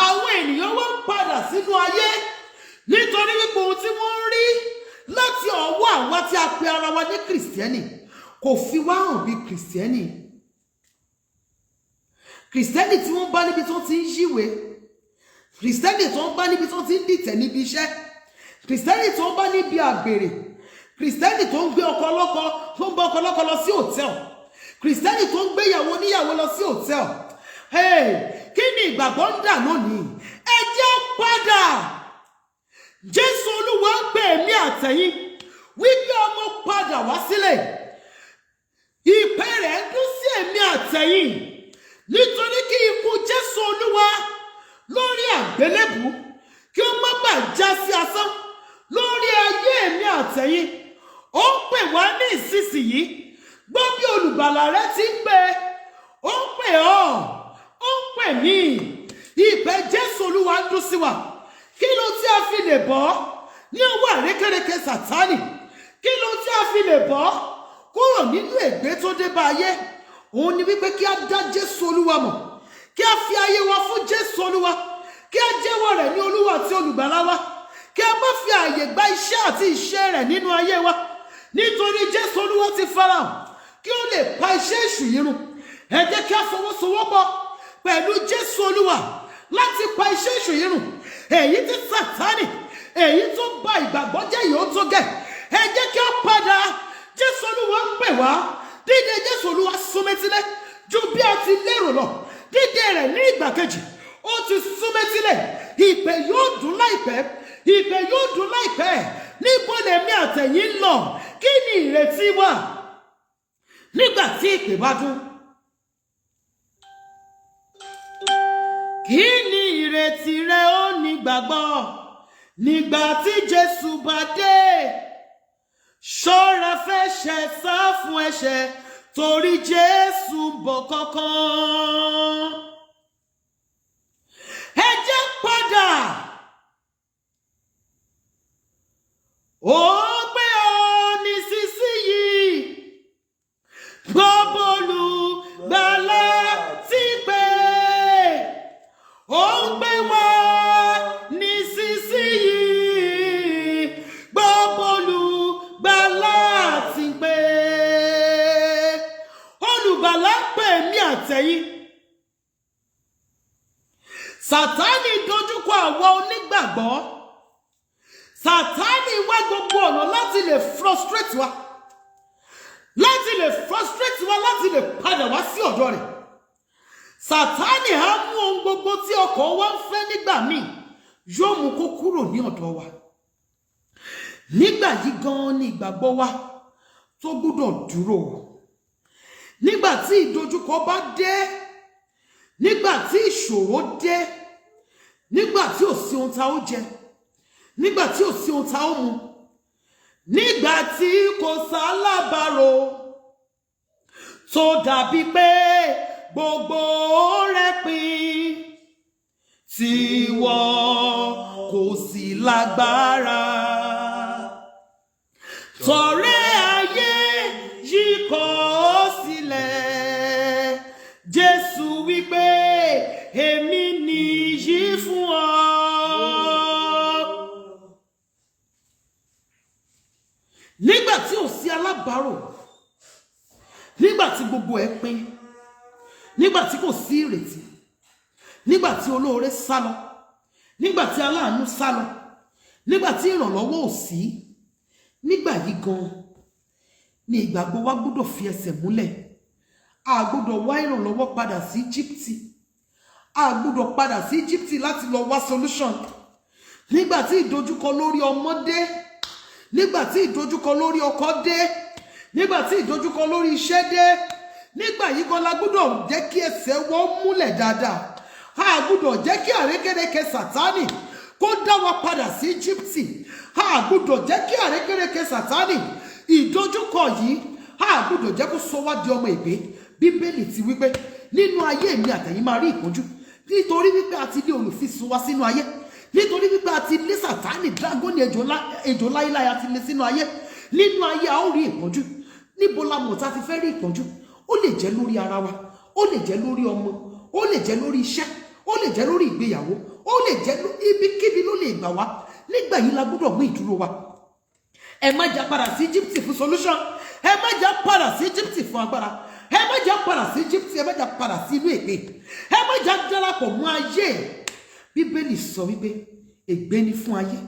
Àwọn ènìyàn wọ́n ń padà sínú ayé nítorí wípé ohun tí wọ́n ń rí láti ọwọ́ àwa tí a pe ara wa ní Kìrìsìtẹ́nì kò fi wá hàn bí Kìrìsìtẹ́nì. Kìrìsìtẹ́nì tí wọ́n bá níbi tó ti ń yíwèé. Kìrìsìtẹ́nì tó ń bá níbi tó ti ń dìtẹ̀ níbi iṣẹ́. Kìrìsìtẹ́nì tó ń bá níbi àgbèrè. Kìrìsìtẹ́nì tó ń gbé ọkọ ọlọ́kọ tó ń bá ọkọ ọlọ́kọ lọ sí hòtẹ́ẹ̀lì. Kìrìsìtẹ́nì tó ń gbé ìyàwó oníyàwó lọ sí hòtẹ́ẹ̀lì. Kí ni ìgbàgbọ́ ń dà lónìí? Ẹ jẹ́ padà. Jésù Olúwa ń pè mí àtẹ̀yin wípé ọmọ padà wá sílẹ̀. Ìpè rẹ̀ dún sí èmi àtẹ̀yin nítorí kí ikú Jésù Olúwa lórí àgbélébùú kí ó má bàa já sí asán lórí ayé èmi àtẹ̀yin. Ó ń pè wá ní ìsinsìnyí. Gbọ́ bí olùgbàlà rẹ ti ń pè. Ó ń pè ọ́. Ó ń pè mí. Ìpè Jésù Olúwa ń dún sí wa. Kí ló tí a fi lè bọ́ ní ọwọ́ àrékérekè Sátánì? Kí ló tí a fi lè bọ́ kúrò nínú ègbé tó dé bá ayé? Òun ni wípé kí a dá Jésù Olúwa mọ̀. Kí a fi ayé wa fún Jésù Olúwa. Kí a jẹ́wọ́ rẹ̀ ní Olúwa àti olùgbàlà wa. Kí a má fi àyè gba iṣẹ́ àti ìṣe rẹ̀ nínú ayé wa. Nítorí Jésù Olúwa ti farahàn kí ó lè pa iṣẹ́ èṣù yìí run. Ẹ jẹ́ kí a fọwọ́sowọ́pọ̀ pẹ̀lú Jésù Olúwa láti pa iṣẹ́ èṣù yìí run. Èyí tí Sátánì, èyí tó bà ìgbàgbọ́ jẹ́ yìí ó tó gẹ̀. Ẹ jẹ́ kí a padà Jésù Olúwa ń pè wá. Dídé Jésù Olúwa súnmẹ́tílẹ̀ ju bí a ti lérò lọ. Dídé rẹ̀ ní ìgbà kejì ó ti súnmẹ́tílẹ̀. Ìpè yóò dún láìpẹ́. Ìpè yóò dún láìpẹ́. Níbo lèmi àtẹ̀yin ń lọ? Kí ni ìrètí wa nígbà tí ìpè bá dún? Kí ni ìrètí rẹ ó nígbàgbọ́ nígbà tí Jésù bá dé? Ṣọ́ra fẹ́ṣẹ̀, sá fún ẹ̀ṣẹ̀, torí Jésù ń bọ̀ kánkán. Ẹ jẹ́ padà. Ó gbé ọ nísinsìnyí. Gbogbo olùgbàlà ti pè. Ó gbé wá nísinsìnyí. Gbogbo olùgbàlà ti pè. Olùgbàlà pè mí àtẹ̀yin. Sátánì dojúkọ àwọn onígbàgbọ́. Sátánì wá gbogbo ọ̀nà láti lè frustrate wa. Láti lè frustrate wa, láti lè padà wá sí ọ̀dọ̀ rẹ̀. Sátánì á mú ohun gbogbo tí ọkàn wa ń fẹ́ nígbà míì, yóò mú kó kúrò ní ọ̀dọ̀ wa. Nígbà yìí gan-an ni ìgbàgbọ́ wa tó gbọ́dọ̀ dúró. Nígbà tí ìdojúkọ bá dé, nígbà tí ìṣòro dé, nígbà tí ò sí ohun tá ó jẹ, nígbà tí ò sí ohun tá ó mu, nígbà tí kò sálábàárò, tó dàbí pé gbogbo rẹ̀ pin, tí wọ́n kò sí lágbára. Tọ̀rẹ́ ayé yìí kọ̀ ọ́ sílẹ̀. Jésù wípé èmi nìyí fún ọ. Nígbà tí ò sí alábàárò, nígbà tí gbogbo ẹ̀ pin, nígbà tí kò sí ìrètí, nígbà tí olóore sálọ, nígbà tí aláàánú sálọ, nígbà tí ìrànlọ́wọ́ ò sí, nígbà yìí gan ni ìgbàgbọ́ wa gbọ́dọ̀ fi ẹsẹ̀ múlẹ̀. A gbọ́dọ̀ wá ìrànlọ́wọ́ padà sí Íjíbítì. A gbọ́dọ̀ padà sí Íjíbítì láti lọ wá solution. Nígbà tí ìdojúkọ lórí ọmọ dé, nígbà tí ìdojúkọ lórí ọkọ dé, nígbà tí ìdojúkọ lórí iṣẹ́ dé, nígbà yìí gan la gbọ́dọ̀ jẹ́ kí ẹsẹ̀ wọ́n múlẹ̀ dáadáa. A gbọ́dọ̀ jẹ́ kí àrékérekè Sátánì kó dá wa padà sí Íjíbítì. A gbọ́dọ̀ jẹ́ kí àrékérekè Sátánì ìdojúkọ yìí, a gbọ́dọ̀ jẹ́ kó sọ wá di ọmọ ègbé. Bíbélì ti wípé nínú ayé mi àtẹ̀yin máa rí ìpọ́njú, nítorí wípé a ti lé olùfisùn wa sínú ayé, nítorí wípé a ti lé Sátánì dragoni ejò láíláí a ti lé sínú ayé. Nínú ayé a ó rí ìpọ́njú. Níbo la mọ̀ tá ti fẹ́ rí ìpọ́njú? Ó lè jẹ́ lórí ara wa, ó lè jẹ́ lórí ọmọ, ó lè jẹ́ lórí iṣẹ́, ó lè jẹ́ lórí ìgbéyàwó, ó lè jẹ́ ibikíbi ló lè gbà wá. Nígbà yìí la gbọ́dọ̀ mú ìdúró wa. Ẹ má jà padà sí Íjíbítì fún solution. Ẹ má jà padà sí Íjíbítì fún agbára. Ẹ má jà padà sí Íjíbítì, ẹ má jà padà sí inú ègbé. Ẹ má jà darapọ̀ mọ́ ayé. Bíbélì sọ wípé ègbé ni fún ayé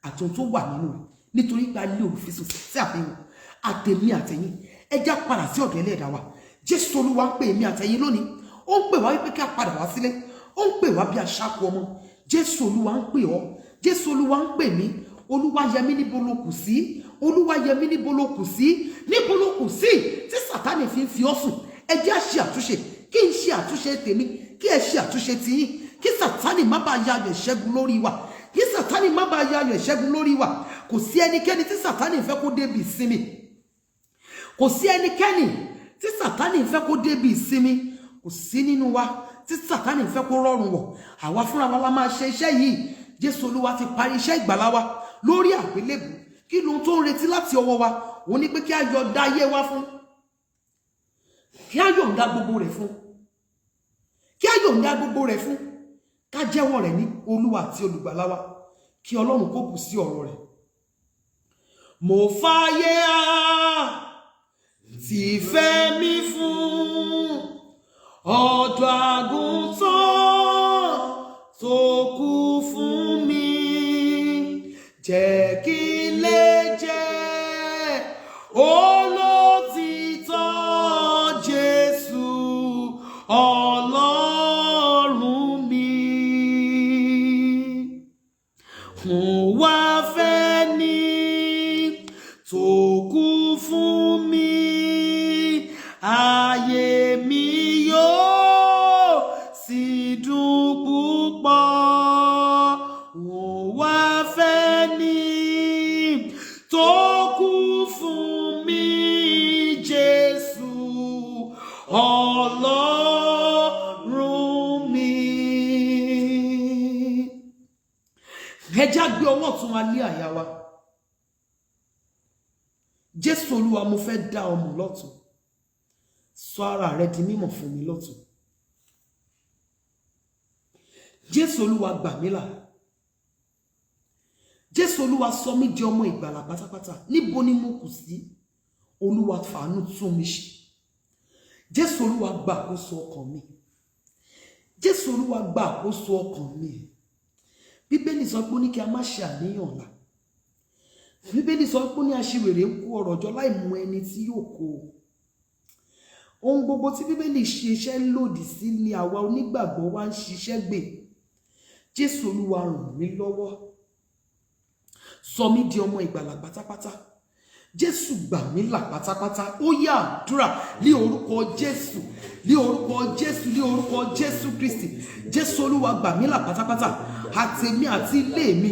àti ohun tó wà nínú rẹ̀, nítorí pé a lé olùfisùn sí àfihàn. Àtèmi àtẹ̀yin, ẹ jà padà sí ọ̀dọ̀ Ẹlẹ́dàá wa. Jésù Olúwa ń pè mí àtẹ̀yin lónìí. Ó ń pè wá wípé kí a padà wá sílé. Ó ń pè wá bí aṣáko ọmọ. Jésù Olúwa ń pè ọ́. Jésù Olúwa ń pè mí. Olúwayẹmí níbo ló kù sí? Olúwayẹmí níbo ló kù sí? Níbo ló kù sí tí Sátánì fi ọ́ sùn? Ẹ jẹ́ á ṣe àtúnṣe. Kí n ṣe àtúnṣe tèmi, kí ẹ ṣe àtúnṣe tiyín. Kí Sátánì má bàa ya ayọ̀ ìṣẹ́gun lórí wa. Kí Sátánì má bàa ya ayọ̀ ìṣẹ́gun lórí wa. Kò sí ẹnikẹ́ni tí Sátánì fẹ́ kó débi ìsinmi. Kò sí ẹnikẹ́ni tí Sátánì fẹ́ kó débi ìsinmi. Kò sí nínú wa tí Sátánì fẹ́ kó rọrùn wọ̀. Àwa fúnra wa la máa ṣe iṣẹ́ yìí. Jésù Olúwa ti parí iṣẹ́ ìgbàlà wa lórí àgbélébù. Kí lóhun tó ń retí láti ọwọ́ wa? Òun ní pé kí a yọ̀ǹda ayé wa fún, kí a yọ̀ǹda gbogbo rẹ̀ fún, kí a yọ̀ǹda gbogbo rẹ̀ fún, ká jẹ́wọ́ rẹ̀ ní Olúwa àti olùgbàlà wa, kí Ọlọ́run kó bù sí ọ̀rọ̀ rẹ̀. Mo fàyè tí fẹ́ mi fún ọ̀dọ́ àgùntàn tó kú fún mi. Jẹ́ kí n lè jẹ́ olóòtú. Ọlọ́run mi. Ẹ já gbé ọwọ́ ọ̀tún wa lé àyà wa. Jésù Olúwa, mo fẹ́ dá ọ mọ̀ lọ́tun. Sọ ara rẹ di mímọ̀ fún mi lọ́tun. Jésù Olúwa, gbà mí là. Jésù Olúwa, sọ mí di ọmọ ìgbàlà pátápátá. Níbo ni mo kù sí? Olúwa, fàánú tún mi ṣe. Jésù Olúwa, gba àkóso ọkàn mi. Jésù Olúwa, gba àkóso ọkàn mi. Bíbélì sọ pé ó ní kí a má ṣe àníyàn ọ̀la. Bíbélì sọ pé ó ní aṣiwèrè ń kó ọrọ̀ jọ láì mọ ẹni tí yóò kó. Ohun gbogbo tí Bíbélì ṣe iṣẹ́ lòdì sí ni àwa onígbàgbọ́ wa ń ṣiṣẹ́ gbè. Jésù Olúwa, ràn mí lọ́wọ́. Sọ mí di ọmọ ìgbàlà pátápátá. Jésù, gbà mí là pátápátá. Ó yá àdúrà ní orúkọ Jésù, ní orúkọ Jésù, ní orúkọ Jésù Kristi. Jésù Olúwa, gbà mí là pátápátá. Àtèmi àti ilé mi.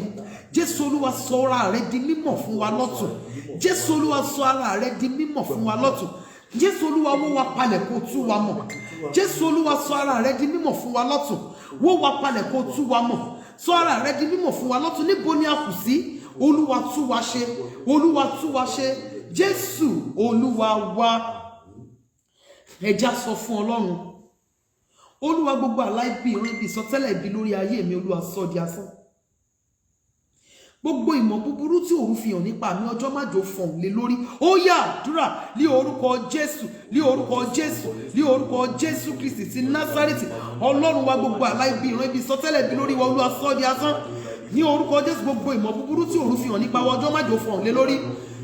Jésù Olúwa, sọ ara rẹ di mímọ̀ fún wa lọ́tun. Jésù Olúwa, sọ ara rẹ di mímọ̀ fún wa lọ́tun. Jésù Olúwa, wó wa palẹ̀ kó tú wa mọ̀. Jésù Olúwa, sọ ara rẹ di mímọ̀ fún wa lọ́tun. Wó wa palẹ̀ kó tú wa mọ̀. Sọ ara rẹ di mímọ̀ fún wa lọ́tun. Níbo ni a kù sí? Olúwa, tú wa ṣe. Olúwa, tú wa ṣe. Jésù Olúwa wa. Ẹ já sọ fún Ọlọ́run. Olúwa, gbogbo àlá ibi, ìran ibi, ìsọtẹ́lẹ̀ ibi lórí ayé mi, Olúwa, sọ di asán. Gbogbo ìmọ̀ búburú tí òru fi hàn nípa mi, ọjọ́ májò fọ̀hún lé lórí. Ó yá àdúrà ní orúkọ Jésù, ní orúkọ Jésù, ní orúkọ Jésù Kristi ti Násárẹ́tì. Ọlọ́run wa, gbogbo àlá ibi, ìran ibi, ìsọtẹ́lẹ̀ ibi lórí wa, Olúwa, sọ di asán. Ní orúkọ Jésù, gbogbo ìmọ̀ búburú tí òru fi hàn nípa wa, ọjọ́ májò fọ̀hún lé lórí.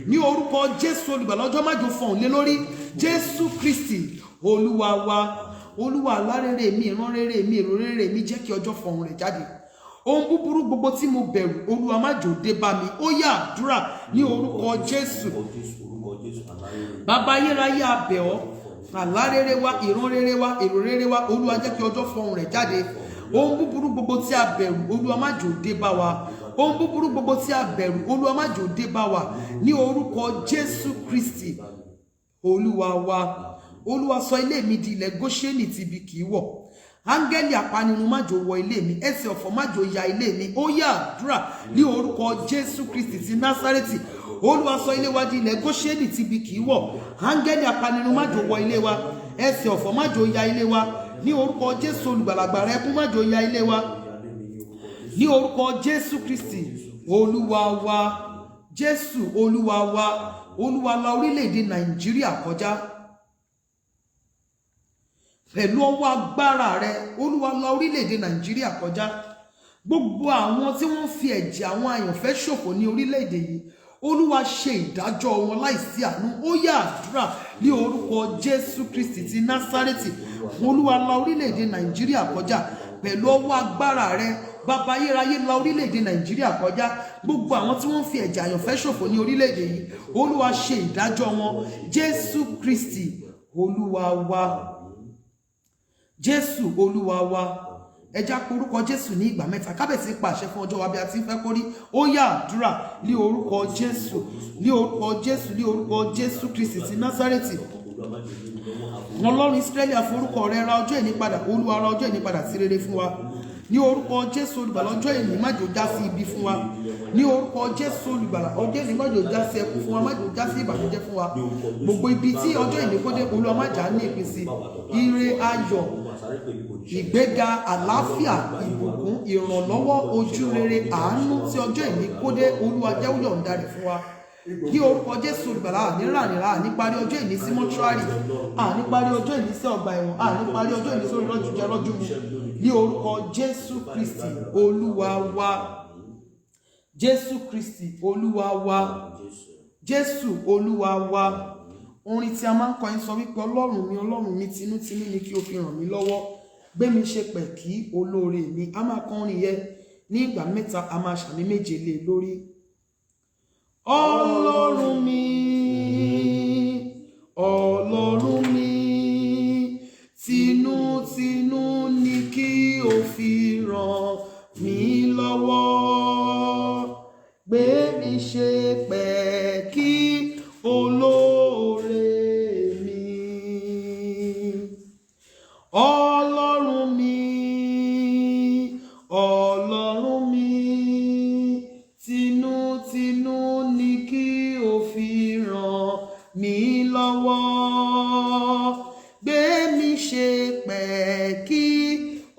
Ní orúkọ Jésù Olùgbàlà, ọjọ́ májò fọ̀hún lé lórí. Jésù Kristi Olúwa wa. Olúwa, àlá rere mi, ìran rere mi, èrò rere mi, jẹ́ kí ọjọ́ fọ̀hún rẹ̀ jáde. Ohun búburú gbogbo tí mo bẹ̀rù, Olúwa, má jò dé bá mi. Ó yá àdúrà ní orúkọ Jésù. Bàbá ayérayé, a bẹ̀ ọ́. Àlá rere wa, ìran rere wa, èrò rere wa, Olúwa, jẹ́ kí ọjọ́ fọ̀hún rẹ̀ jáde. Ohun búburú gbogbo tí a bẹ̀rù, Olúwa, má jò dé bá wa. Ohun búburú gbogbo tí a bẹ̀rù, Olúwa, má jò dé bá wa. Ní orúkọ Jésù Kristi Olúwa wa. Olúwa, sọ ilé mi di ilẹ̀ Góṣẹ́nì tí ibi kì í wọ̀. Áńgẹ́lì apanirun má jò wọ ilé mi. Ẹsẹ̀ ọ̀fọ̀ má jò ya ilé mi. Ó yá àdúrà ní orúkọ Jésù Kristi ti Násárẹ́tì. Olúwa, sọ ilé wa di ilẹ̀ Góṣẹ́nì tí ibi kì í wọ̀. Áńgẹ́lì apanirun má jò wọ ilé wa. Ẹsẹ̀ ọ̀fọ̀ má jò ya ilé wa. Ní orúkọ Jésù Olùgbàlà, agbára ẹkún má jò ya ilé wa. Ní orúkọ Jésù Kristi Olúwa wa. Jésù Olúwa wa. Olúwa, la orílẹ̀-èdè Nàìjíríà kọjá pẹ̀lú ọwọ́ agbára rẹ. Olúwa, la orílẹ̀-èdè Nàìjíríà kọjá. Gbogbo àwọn tí wọ́n fi ẹ̀jẹ̀ àwọn àyànfẹ́ ṣòfò ní orílẹ̀-èdè yìí, Olúwa, ṣe ìdájọ́ wọn láìsí àánú. Ó yá àdúrà ní orúkọ Jésù Kristi ti Násárẹ́tì. Olúwa, la orílẹ̀-èdè Nàìjíríà kọjá pẹ̀lú ọwọ́ agbára rẹ. Bàbá ayérayé, la orílẹ̀-èdè Nàìjíríà kọjá. Gbogbo àwọn tí wọ́n fi ẹ̀jẹ̀ àyànfẹ́ ṣòfò ní orílẹ̀-èdè yìí, Olúwa, ṣe ìdájọ́ wọn. Jésù Kristi Olúwa wa. Jésù Olúwa wa. Ẹ já pe orúkọ Jésù ní ìgbà mẹ́ta. Kábẹ̀sí pàṣẹ fún ọjọ́ wa bí a ti ń fẹ́ kórí. Ó yá àdúrà ní orúkọ Jésù, ní orúkọ Jésù, ní orúkọ Jésù Kristi ti Násárẹ́tì. Ọlọ́run Ísírẹ́lì, a forúkọ rẹ ra ọjọ́ ìní padà. Olúwa, ra ọjọ́ ìní padà sí rere fún wa. Ní orúkọ Jésù Olùgbàlà, ọjọ́ ìní má jò já sí ibi fún wa. Ní orúkọ Jésù Olùgbàlà, ọjọ́ ìní má jò já sí ẹkún fún wa, má jò já sí ìbànújẹ́ fún wa. Gbogbo ibi tí ọjọ́ ìní kó dé, Olúwa, má jà ní ìpín sí. Ire, ayọ̀, ìgbéga, àlàáfíà, ìbùkún, ìrànlọ́wọ́, ojú rere, àánú tí ọjọ́ ìní kó dé, Olúwa, jẹ́ ó yọ̀ǹda rẹ̀ fún wa. Ní orúkọ Jésù Olùgbàlà, àní rànìrà, àní parí ọjọ́ ìní sí mọ́ṣúárì, àní parí ọjọ́ ìní sí ọgbà ẹ̀wọ̀n, àní parí ọjọ́ ìní sórí rọ́jú jẹ rọ́jú mu. Ní orúkọ Jésù Kristi Olúwa wa. Jésù Kristi Olúwa wa. Jésù Olúwa wa. Orin tí a máa ń kọ yín sọ wípé Ọlọ́run mi, tinútinú ni kí o fi ràn mí lọ́wọ́. Gbé mi ṣe pẹ̀kí olóore mi. A máa kọ orin yẹn ní ìgbà mẹ́ta, a máa ṣàmì méje lé lórí. Ọlọ́run mi, Ọlọ́run mi, tinútinú ni kí o fi ràn mí lọ́wọ́. Gbé mi ṣe pẹ̀kí olóore mi. Ọlọ́run mi, Ọlọ́run mi, tinútinú ni kí o fi ràn mí lọ́wọ́. Gbé mi ṣe pẹ̀kí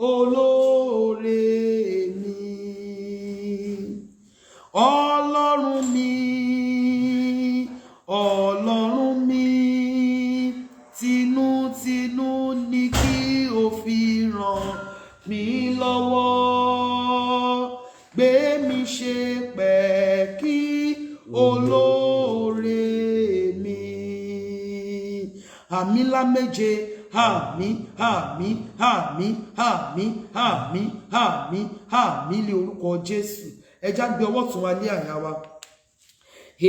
olóore mi. Ọlọ́run mi, Ọlọ́run mi, tinútinú ni kí o fi ràn mí lọ́wọ́. Gbé mi ṣe pẹ̀kí olóore mi. Àmín ńlá méje. Àmín, àmín, àmín, àmín, àmín, àmín, àmín ní orúkọ Jésù. Ẹ já gbé ọwọ́ tún wa lé àyà wa.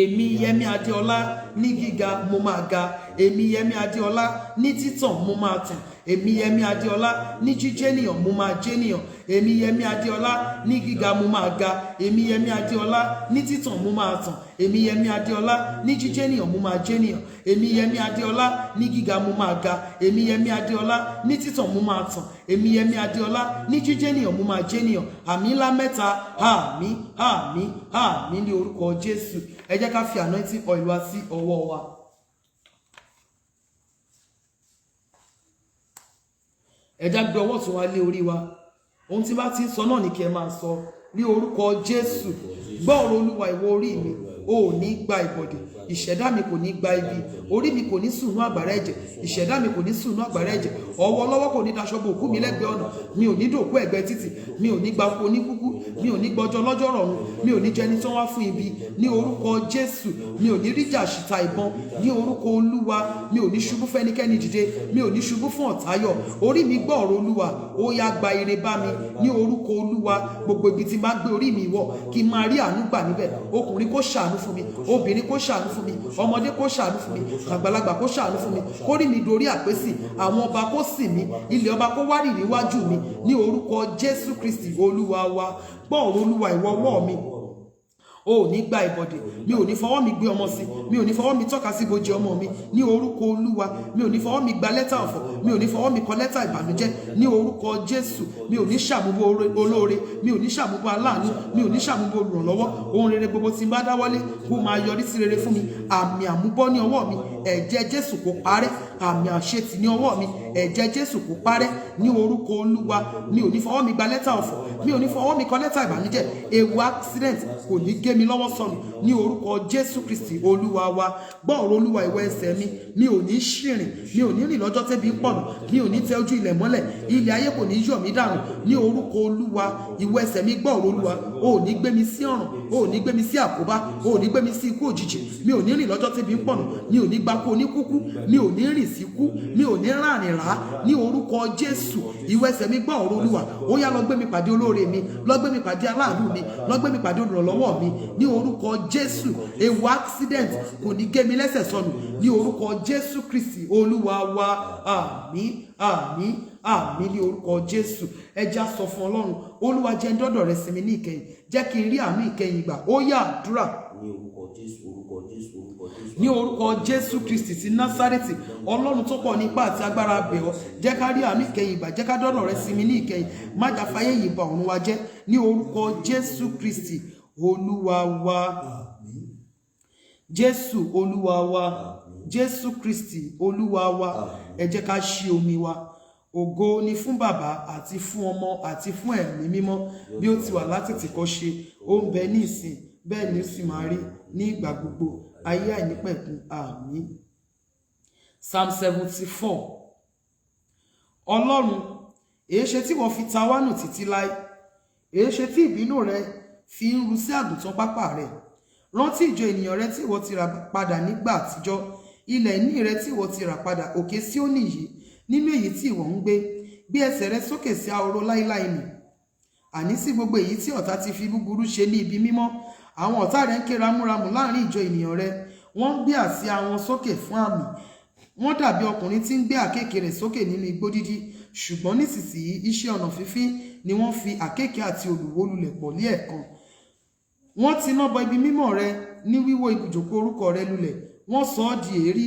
Èmi Yẹmí Adéọlá ní gíga mo máa ga. Èmi Yẹmí Adéọlá ní títàn mo máa tàn. Èmi Yẹmí Adéọlá ní jíjẹ́nìyàn mo máa jẹ́nìyàn. Èmi Yẹmí Adéọlá ní gíga mo máa ga. Èmi Yẹmí Adéọlá ní títàn mo máa tàn. Èmi Yẹmí Adéọlá ní jíjẹ́nìyàn mo máa jẹ́nìyàn. Èmi Yẹmí Adéọlá ní gíga mo máa ga. Èmi Yẹmí Adéọlá ní títàn mo máa tàn. Èmi Yẹmí Adéọlá ní jíjẹ́nìyàn mo máa jẹ́nìyàn. Àmín ńlá mẹ́ta. Àmín, àmín, àmín ní orúkọ Jésù. Ẹ jẹ́ ká fi anointing oil wá sí ọwọ́ wa. Ẹ já gbé ọwọ́ tún wá lé orí wa. Ohun tí bá ti sọ náà ni kí ẹ máa sọ ní orúkọ Jésù. Gbọ́ ọ̀rọ̀ Olúwa ìwọ orí mi, o ò ní gba ìbọ̀dè. Ìṣẹ̀dá mi kò ní gba ibi. Orí mi kò ní sùn nú àgbàrá ẹ̀jẹ̀. Ìṣẹ̀dá mi kò ní sùn nú àgbàrá ẹ̀jẹ̀. Ọwọ́ ọlọ́wọ́ kò ní daṣọ bo òkú mi lẹ́gbẹ̀ẹ́ ọ̀nà. Mi ò ní dòkú ẹ̀gbẹ́ títì. Mi ò ní gba oko oníkúkú. Mi ò ní gbọ́jọ́ lọ́jọ́ rọ̀run. Mi ò ní jẹni tó wá fún ibi. Ní orúkọ Jésù. Mi ò ní ríjà ṣìta ìbọn. Ní orúkọ Olúwa. Mi ò ní ṣubú fẹ́nikẹ́ni dìde. Mi ò ní ṣubú fún ọ̀táyọ̀. Orí mi gbọ́ ọ̀rọ̀ Olúwa. Ó yá gba ire bá mi. Ní orúkọ Olúwa. Gbogbo ibi tí bá gbé orí mi wọ̀ kí n máa rí àánú gbà níbẹ̀. Ọkùnrin kó ṣàánú fún mi. Obìnrin kó ṣàánú fún mi. Ọmọdé kó ṣàánú fún mi. Àgbàlagbà kó ṣàánú fún mi. Kórí mi dorí àpèsì. Àwọn ọba kó sìn mí. Ilẹ̀ ọba kó wárìrì níwájú mi. Ní orúkọ Jésù Kristi Olúwa wa. Gbọ́ ọ̀rọ̀ Olúwa ìwọ ọwọ́ mi. O ò ní gba ìbọ̀dè. Mi ò ní fọwọ́ mi gbé ọmọ sí. Mi ò ní fọwọ́ mi tọ́ka sí ibojì ọmọ mi. Ní orúkọ Olúwa. Mi ò ní fọwọ́ mi gba lẹ́tà ọ̀fọ̀. Mi ò ní fọwọ́ mi kọ lẹ́tà ìbànújẹ́. Ní orúkọ Jésù. Mi ò ní ṣàmúbọ̀ olóore. Mi ò ní ṣàmúbọ̀ aláàánú. Mi ò ní ṣàmúbọ̀ olùrànlọ́wọ́. Ohun rere gbogbo tí n bá dáwọ́lé kó máa yọrí sí rere fún mi. Àmì àmúbọ́ ní ọwọ́ mi. Ẹ̀jẹ̀ Jésù kó parẹ́. Àmì àṣetì ní ọwọ́ mi. Ẹ̀jẹ̀ Jésù kó parẹ́. Ní orúkọ Olúwa. Mi ò ní fọwọ́ mi gba lẹ́tà ọ̀fọ̀. Mi ò ní fọwọ́ mi kọ lẹ́tà ìbànújẹ́. Ewu accident kò ní gé mi lọ́wọ́ sọnù. Ní orúkọ Jésù Kristi Olúwa wa. Gbọ́ ọ̀rọ̀ Olúwa ìwọ ẹsẹ̀ mi. Mi ò ní ṣìrìn. Mi ò ní rìn lọ́jọ́ tẹ́bi ń pọ̀nù. Mi ò ní tẹ ojú ilẹ̀ mọ́lẹ̀. Ilẹ̀ ayé kò ní yọ̀ mí dànù. Ní orúkọ Olúwa. Ìwọ ẹsẹ̀ mi gbọ́ ọ̀rọ̀ Olúwa. O ò ní gbé mi sí ọ̀ràn. O ò ní gbé mi sí àkóbá. O ò ní gbé mi sí ikú òjijì. Mi ò ní rìn lọ́jọ́ tẹ́bi ń pọ̀nù. Mi ò ní gba kú oníkúkú. Mi ò ní rìn sí kú. Mi ò ní rárìn rà. Ní orúkọ Jésù. Ìwọ ẹsẹ̀ mi gbọ́ ọ̀rọ̀ Olúwa. Ó yá lọ gbé mi pàdé olóore mi. Lọ gbé mi pàdé aláàánú mi. Lọ gbé mi pàdé olùrànlọ́wọ́ mi. Ní orúkọ Jésù. Ewu accident kò ní gé mi lẹ́sẹ̀ sọnù. Ní orúkọ Jésù Kristi Olúwa wa. Àmín, àmín, àmín ní orúkọ Jésù. Ẹ já sọ fún Ọlọ́run. Olúwa jẹ́ n dọ́dọ̀ rẹ sí mi ní ìkẹyìn. Jẹ́ kí n rí àánú ìkẹyìn gbà. Ó yá àdúrà. Ní orúkọ Jésù, orúkọ Jésù, orúkọ Jésù. Ní orúkọ Jésù Kristi ti Násárẹ́tì. Ọlọ́run tó pọ̀ nípa àti agbára bẹ̀ ọ́. Jẹ́ ká rí àánú ìkẹyìn gbà. Jẹ́ ká dọ́dọ̀ rẹ sí mi ní ìkẹyìn. Má jà fáyé yìí ba ọ̀run wa jẹ́. Ní orúkọ Jésù Kristi Olúwa wa. Jésù Olúwa wa. Jésù Kristi Olúwa wa. Ẹ jẹ́ ká ṣí omi wa. Ògo ni fún Bàbá àti fún Ọmọ àti fún Ẹ̀mí Mímọ́ bí ó ti wà látètèkọ́ṣe. Ó ń bẹ ní ìsìn. Bẹ́ẹ̀ ni ó sì máa rí ní ìgbà gbogbo. Ayé àìnípẹ̀kun. Àmín. Psalm 74. Ọlọ́run, èéṣe tí wọ́n fi ta wá nù títí láé? Èéṣe tí ìbínú rẹ fi ń ru sí àgùntàn pápá rẹ̀? Rántí ìjọ ènìyàn rẹ tí ìwọ ti rà padà nígbà àtijọ́. Ilẹ̀ ìní rẹ tí ìwọ ti rà padà òkè Síónì yìí. Nínú èyí tí ìwọ ń gbé. Gbé ẹsẹ̀ rẹ sókè sí ahoro láíláí nì. Àní sí gbogbo èyí tí ọ̀tá ti fi búburú ṣe ní ibi mímọ́. Àwọn ọ̀tá rẹ̀ ń ké ramúramù láàrin ìjọ ènìyàn rẹ. Wọ́n ń gbé àsíá wọn sókè fún àmì. Wọ́n dàbí ọkùnrin tí ń gbé àkéekè rẹ̀ sókè nínú igbó dídí. Ṣùgbọ́n nísinsìnyí iṣẹ́ ọnà fífín ni wọ́n fi àkéekè àti olùwó lulẹ̀ pọ̀ ní ẹ̀kan. Wọ́n ti ná bọ ibi mímọ́ rẹ ní wíwó ibùjókòó orúkọ rẹ lulẹ̀. Wọ́n sọ ọ́ di èérí.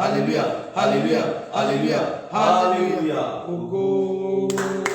hallelujah, hallelujah, hallelujah, hallelujah. Ògo.